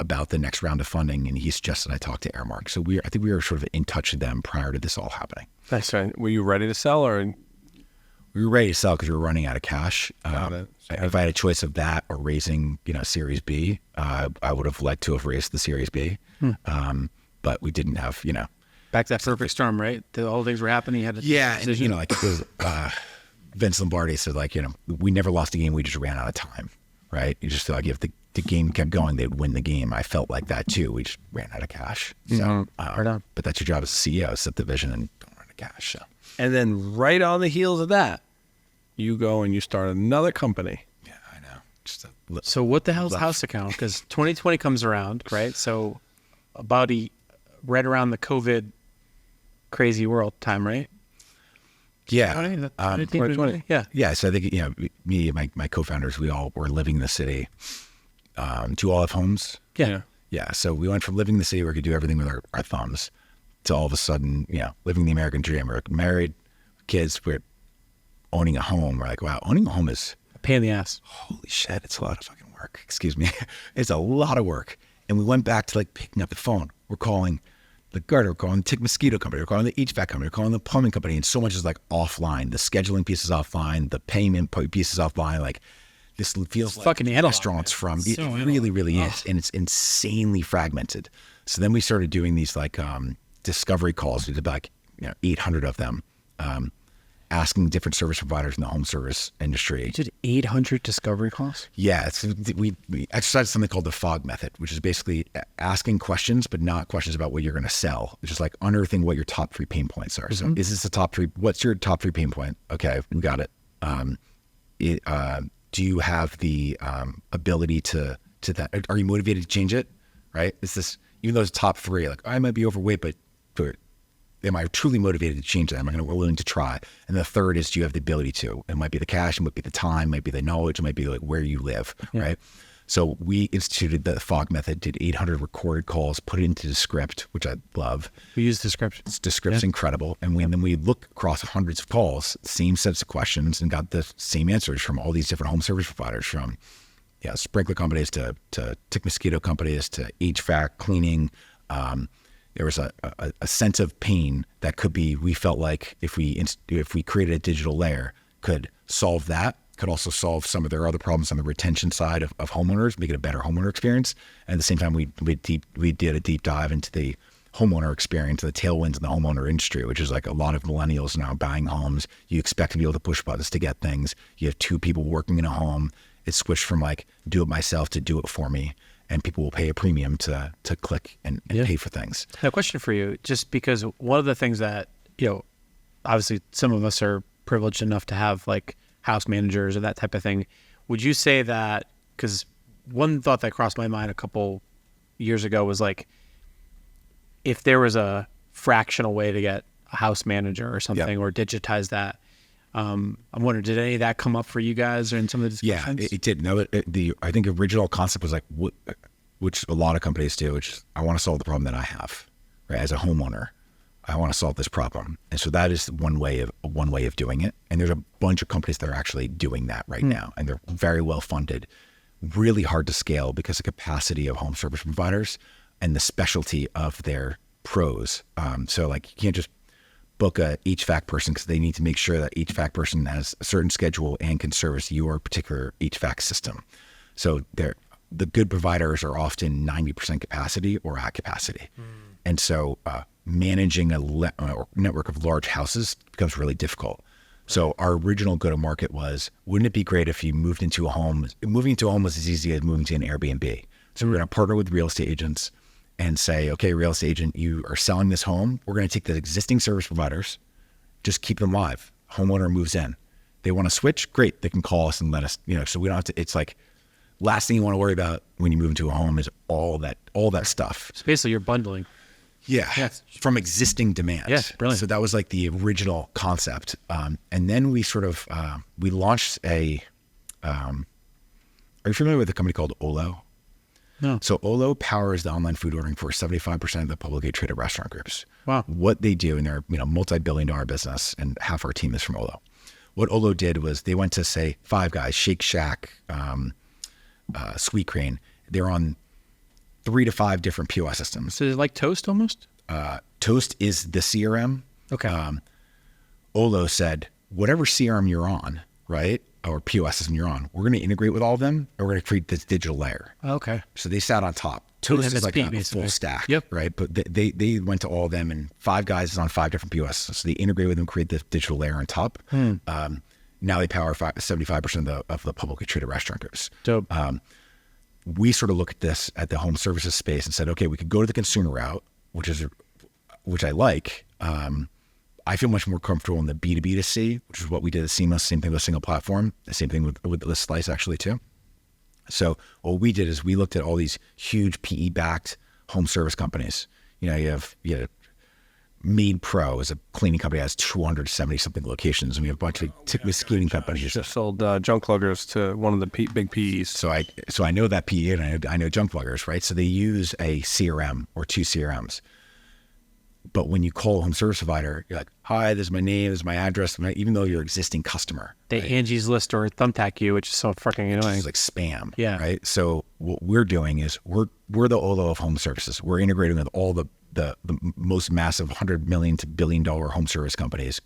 about the next round of funding, and he suggested I talk to Aramark. So I think we were sort of in touch with them prior to this all happening. Nice. Were you ready to sell, or? We were ready to sell because we were running out of cash. Got it. If I had a choice of that or raising, Series B, I would have liked to have raised the Series B. But we didn't have, Back to that perfect storm, right? The whole things were happening. You had a decision. And, like Vince Lombardi said, like, we never lost a game. We just ran out of time, right? You just feel like if the game kept going, they'd win the game. I felt like that too. We just ran out of cash. So, right on. But that's your job as a CEO, set the vision and don't run out of cash. So. And then right on the heels of that, you go and you start another company. Yeah, I know. So what the hell's House Account? Because 2020 comes around, right? So right around the COVID crazy world time, right? Yeah. 2020. Yeah. Yeah. So I think, me and my co-founders, we all were living in the city. Do all have homes? Yeah. Yeah. So we went from living in the city where we could do everything with our thumbs to all of a sudden, living the American dream. We're married, kids, we're owning a home. We're like, wow, owning a home is A pain in the ass. holy shit. It's a lot of fucking work. Excuse me. It's a lot of work. And we went back to like picking up the phone. We're calling the guard, we're calling the tick mosquito company, we're calling the HVAC company, we're calling the plumbing company, and so much is like offline. The scheduling piece is offline, the payment piece is offline. Like this feels like fucking analog, restaurants from It's so it really, really is, and it's insanely fragmented. So then we started doing these like discovery calls. We did like 800 of them, asking different service providers in the home service industry. You did 800 discovery calls? Yeah, we exercised something called the FOG method, which is basically asking questions, but not questions about what you're going to sell. It's just like unearthing what your top 3 pain points are. So is this the top 3? What's your top 3 pain point? Okay, we got it. Do you have the ability to that? Are you motivated to change it? Right? Is this, even though it's top 3, like I might be overweight, but am I truly motivated to change that? Am I willing to try? And the third is, do you have the ability to? It might be the cash, it might be the time, it might be the knowledge, it might be like where you live, right? So we instituted the FOG method, did 800 recorded calls, put it into Descript, which I love. We use Descript. Descript's incredible. And then we look across hundreds of calls, same sets of questions, and got the same answers from all these different home service providers, from sprinkler companies to tick mosquito companies to HVAC, cleaning. There was a sense of pain that could be, we felt like if we created a digital layer, could solve that, could also solve some of their other problems on the retention side of homeowners, make it a better homeowner experience. And at the same time, we did a deep dive into the homeowner experience, the tailwinds in the homeowner industry, which is like a lot of millennials now buying homes. You expect to be able to push buttons to get things. You have 2 people working in a home. It's switched from like do it myself to do it for me. And people will pay a premium to click and pay for things. Now, question for you, just because one of the things that, obviously some of us are privileged enough to have like house managers or that type of thing. Would you say that, because one thought that crossed my mind a couple years ago was like, if there was a fractional way to get a house manager or something, or digitize that, I'm wondering, did any of that come up for you guys or in some of the discussions? Yeah, it did. No, I think the original concept was like, which a lot of companies do, which is, I want to solve the problem that I have, right? As a homeowner, I want to solve this problem. And so that is one way of doing it. And there's a bunch of companies that are actually doing that right now. And they're very well funded, really hard to scale because of the capacity of home service providers and the specialty of their pros. So like you can't just book a HVAC person because they need to make sure that HVAC person has a certain schedule and can service your particular HVAC system. So the good providers are often 90% capacity or at capacity. And so managing a network of large houses becomes really difficult. So our original go-to-market was, wouldn't it be great if you moved into a home? Moving into a home was as easy as moving to an Airbnb. So we're going to partner with real estate agents and say, okay, real estate agent, you are selling this home. We're going to take the existing service providers, just keep them live. Homeowner moves in. They want to switch? Great. They can call us and let us, so we don't have to, it's like, last thing you want to worry about when you move into a home is all that stuff. So basically you're bundling. Yeah. From existing demand. Yeah, brilliant. So that was like the original concept. And then we sort of, we launched are you familiar with a company called Olo? No. So Olo powers the online food ordering for 75% of the publicly traded restaurant groups. Wow. What they do, and they're multi-billion-dollar business, and half our team is from Olo. What Olo did was they went to, say, Five Guys, Shake Shack, Sweet Green. They're on 3 to 5 different POS systems. So is it like Toast almost? Toast is the CRM. Okay. Olo said, whatever CRM you're on, right, or POS system you're on, we're going to integrate with all of them, and we're going to create this digital layer. Okay. So they sat on top. Toast is like a basically. full stack, Yep. right? But they went to all of them, and Five Guys is on 5 different POS. So they integrate with them, create this digital layer on top. Now they power 75% of the publicly traded restaurant groups. Dope. We sort of look at this at the home services space and said, okay, we could go to the consumer route, which I like. I feel much more comfortable in the B2B to C, which is what we did at Seamless. Same thing with SinglePlatform. The same thing with the Slice actually too. So what we did is we looked at all these huge PE-backed home service companies. You have Mead Pro is a cleaning company that has 270 something locations, and we have a bunch of cleaning companies. Just sold junk luggers to one of the big PEs. So I know that PE, and I know junk luggers, right? So they use a CRM or 2 CRMs. But when you call a home service provider, you're like, hi, this is my name, this is my address, even though you're an existing customer. They right? Angie's List or Thumbtack you, which is so fucking annoying. It's like spam, Yeah. right? So what we're doing is we're the Olo of home services. We're integrating with all the most massive $100 million to $1 billion home service companies,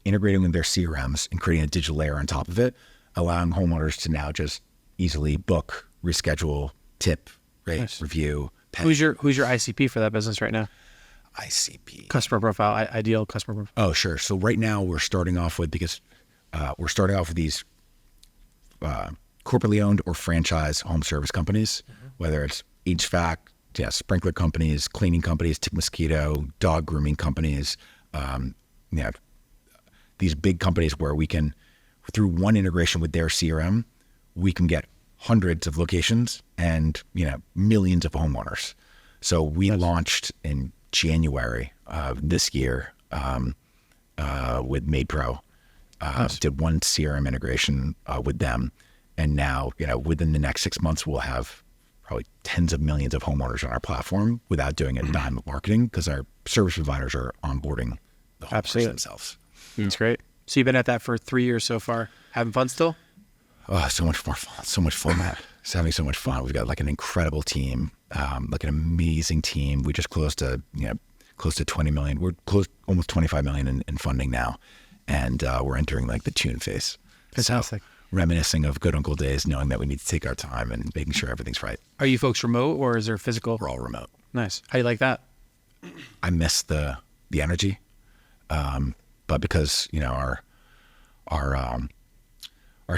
integrating with their CRMs and creating a digital layer on top of it, allowing homeowners to now just easily book, reschedule, tip, right, Nice. review, pay. Who's your ICP for that business right now? ICP. Customer profile, ideal customer profile. Oh, sure. So right now we're starting off with these corporately owned or franchise home service companies, whether it's HVAC, sprinkler companies, cleaning companies, tick mosquito, dog grooming companies, these big companies where we can, through one integration with their CRM, we can get hundreds of locations and millions of homeowners. So we launched in January of this year with Made Pro. Did one CRM integration with them, and now within the next 6 months we'll have probably tens of millions of homeowners on our platform without doing a dime of marketing because our service providers are onboarding the homeowners themselves. That's great. So you've been at that for 3 years so far. Having fun still? Oh, so much more fun. So much fun, Matt. Just having so much fun. We've got like an incredible team, like an amazing team. We just close to 20 million. We're close almost 25 million in funding now. And we're entering like the tune phase. Fantastic. So, reminiscing of good uncle days, knowing that we need to take our time and making sure everything's right. Are you folks remote or is there physical? We're all remote. Nice. How do you like that? I miss the energy, but because our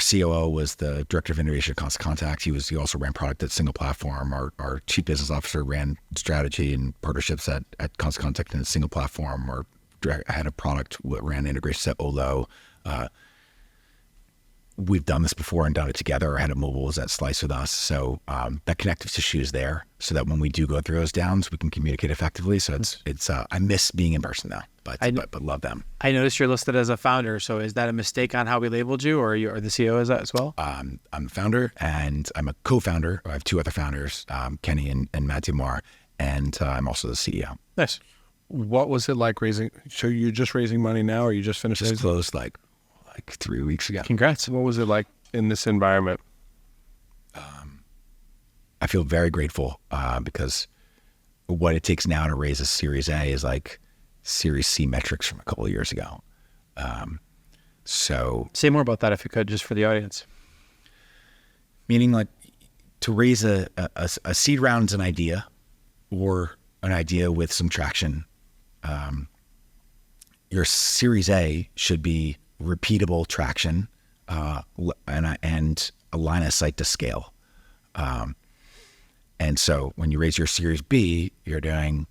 COO was the director of innovation at Constant Contact. He also ran product at SinglePlatform. Our chief business officer ran strategy and partnerships at Constant Contact and SinglePlatform. Our had a product that ran integrations at Olo. We've done this before and done it together. I had a mobile was at Slice with us. So that connective tissue is there so that when we do go through those downs, we can communicate effectively. So it's I miss being in person though, but love them. I noticed you're listed as a founder. So is that a mistake on how we labeled you, or the CEO is that as well? I'm the founder and I'm a co-founder. I have two other founders, Kenny and Matt Dumar, and I'm also the CEO. Nice. What was it like raising? So you're just raising money now, or you just finished? Just closed like 3 weeks ago. Congrats. What was it like in this environment? I feel very grateful because what it takes now to raise a Series A is like Series C metrics from a couple of years ago. So Say more about that if you could, just for the audience. meaning like to raise a seed round is an idea or an idea with some traction. Your Series A should be repeatable traction and a line of sight to scale. And so when you raise your Series B, you're doing,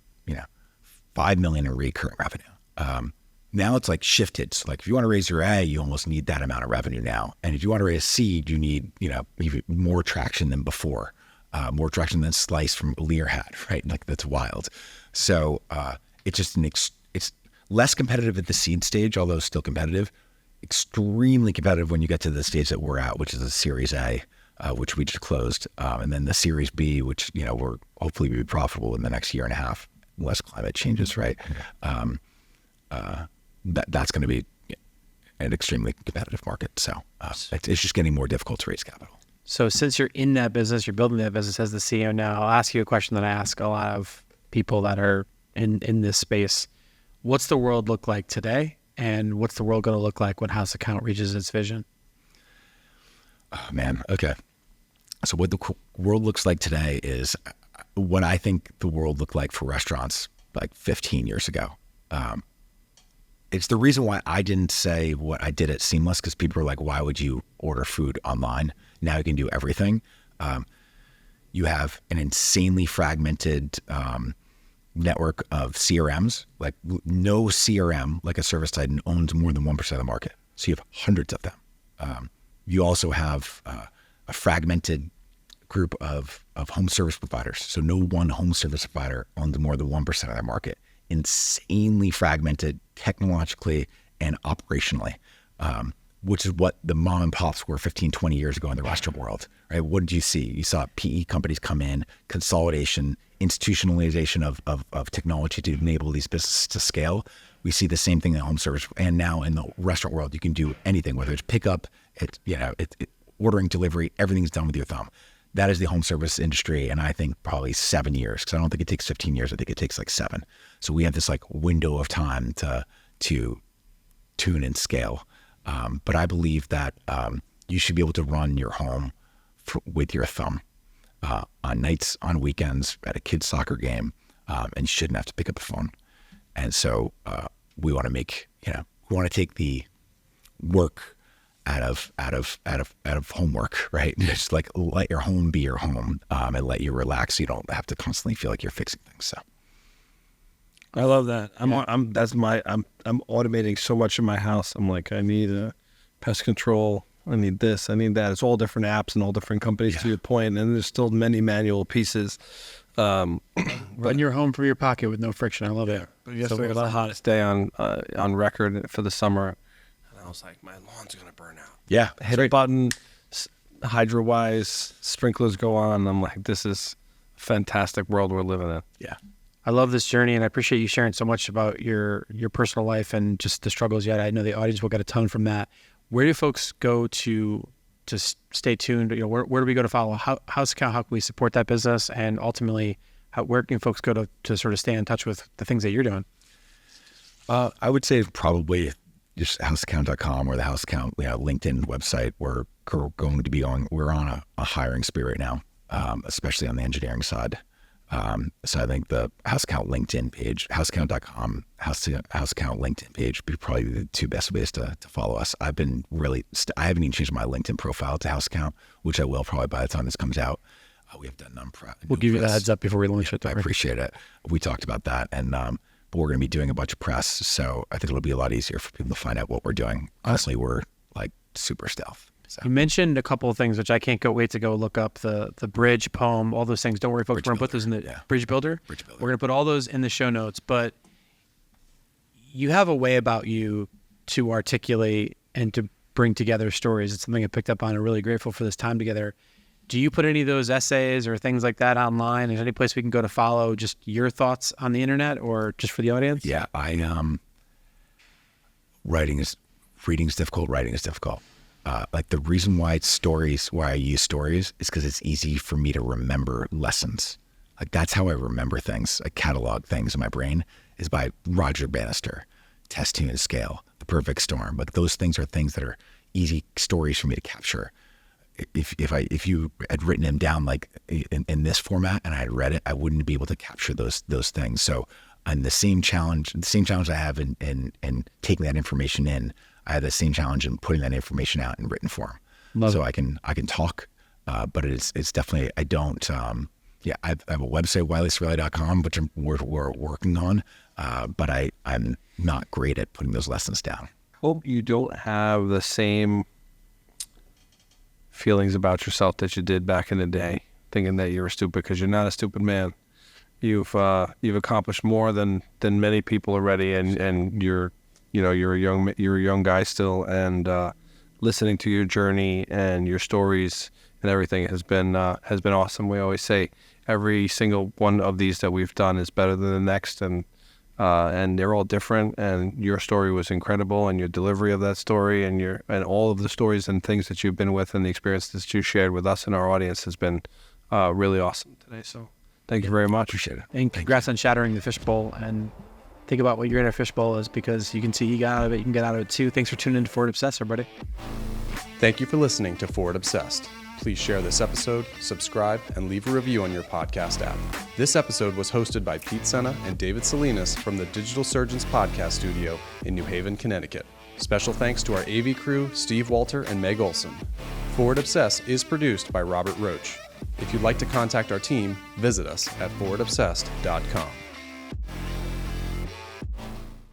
$5 million in recurring revenue. Now it's like shifted. So like if you want to raise your A, you almost need that amount of revenue now. And if you want to raise seed, you need, even more traction than before, more traction than Slice from Lear had, right? Like that's wild. So it's just it's less competitive at the seed stage, although still competitive, extremely competitive when you get to the stage that we're at, which is a Series A, which we just closed. And then the Series B, which, we're hopefully be profitable in the next year and a half, unless climate changes, right? That's going to be an extremely competitive market. So it's just getting more difficult to raise capital. So since you're in that business, you're building that business as the CEO now, I'll ask you a question that I ask a lot of people that are in this space. What's the world look like today? And what's the world going to look like when House Account reaches its vision? Oh, man. Okay. So what the world looks like today is what I think the world looked like for restaurants like 15 years ago. It's the reason why I didn't say what I did at Seamless, because people were like, why would you order food online? Now you can do everything. You have an insanely fragmented network of CRMs. Like no CRM, like a Service Titan, owns more than 1% of the market. So you have hundreds of them. You also have a fragmented group of home service providers. So no one home service provider owns more than 1% of their market. Insanely fragmented technologically and operationally, which is what the mom and pops were 15, 20 years ago in the restaurant world, right? What did you see? You saw PE companies come in, consolidation, institutionalization of technology to enable these businesses to scale. We see the same thing in home service, and now in the restaurant world, you can do anything, whether it's pickup, ordering, delivery, everything's done with your thumb. That is the home service industry, and I think probably 7 years, because I don't think it takes 15 years. I think it takes like 7. So we have this like window of time to tune and scale. But I believe that you should be able to run your home with your thumb on nights, on weekends, at a kid's soccer game, and you shouldn't have to pick up the phone. And so we want to we want to take the work out of homework, right? Just like let your home be your home, and let you relax. So you don't have to constantly feel like you're fixing things. So I love that. I'm automating so much in my house. I'm like, I need a pest control. I need this. I need that. It's all different apps and all different companies to your point, and there's still many manual pieces. Run your home from your pocket with no friction. I love it. But yesterday was the hottest day on record for the summer, and I was like, my lawn's gonna burn out. yeah, Hit a button, hydro-wise, sprinklers go on. I'm like, this is a fantastic world we're living in. yeah. I love this journey, and I appreciate you sharing so much about your personal life and just the struggles you had. I know the audience will get a ton from that. Where do folks go to stay tuned? Where do we go to follow House Account? How can we support that business? And ultimately, where can folks go to sort of stay in touch with the things that you're doing? I would say probably just houseaccount.com or the House Account LinkedIn website. We're on a hiring spree right now, especially on the engineering side. So I think the House Account LinkedIn page, houseaccount.com, House Account LinkedIn page would be probably the two best ways to follow us. I've been I haven't even changed my LinkedIn profile to House Account, which I will probably by the time this comes out. We have done We'll give you the heads up before we launch it. I appreciate it. We talked about that, and but we're going to be doing a bunch of press. So I think it'll be a lot easier for people to find out what we're doing. Honestly, we're like super stealth. So. You mentioned a couple of things, which I can't wait to go look up, the bridge, poem, all those things. Don't worry, folks. We're going to put those in the Bridge Builder. Bridge Builder. We're going to put all those in the show notes. But you have a way about you to articulate and to bring together stories. It's something I picked up on. I'm really grateful for this time together. Do you put any of those essays or things like that online? Is there any place we can go to follow just your thoughts on the internet, or just for the audience? Yeah, reading is difficult. Writing is difficult. Like the reason why I use stories is because it's easy for me to remember lessons. Like that's how I remember things. I catalog things in my brain is by Roger Bannister, Test, Tune, and Scale, The Perfect Storm. But those things are things that are easy stories for me to capture. If you had written them down like in this format and I had read it, I wouldn't be able to capture those things. So, and the same challenge I have in taking that information in, I have the same challenge in putting that information out in written form. I can talk, but it's definitely, I don't. I have a website, WileyCerilli.com, which we're working on, but I'm not great at putting those lessons down. Hope you don't have the same feelings about yourself that you did back in the day, thinking that you were stupid, because you're not a stupid man. You've accomplished more than many people already, and you're a young guy still, and listening to your journey and your stories and everything has been awesome. We always say every single one of these that we've done is better than the next, and they're all different. And your story was incredible, and your delivery of that story, and all of the stories and things that you've been with, and the experiences that you shared with us and our audience has been really awesome today. So thank you very much. Appreciate it. And congrats on shattering the fishbowl, and think about what your inner fishbowl is, because you can see he got out of it. You can get out of it too. Thanks for tuning in to Forward Obsessed, everybody. Thank you for listening to Forward Obsessed. Please share this episode, subscribe, and leave a review on your podcast app. This episode was hosted by Pete Senna and David Salinas from the Digital Surgeons Podcast Studio in New Haven, Connecticut. Special thanks to our AV crew, Steve Walter and Meg Olson. Forward Obsessed is produced by Robert Roach. If you'd like to contact our team, visit us at forwardobsessed.com.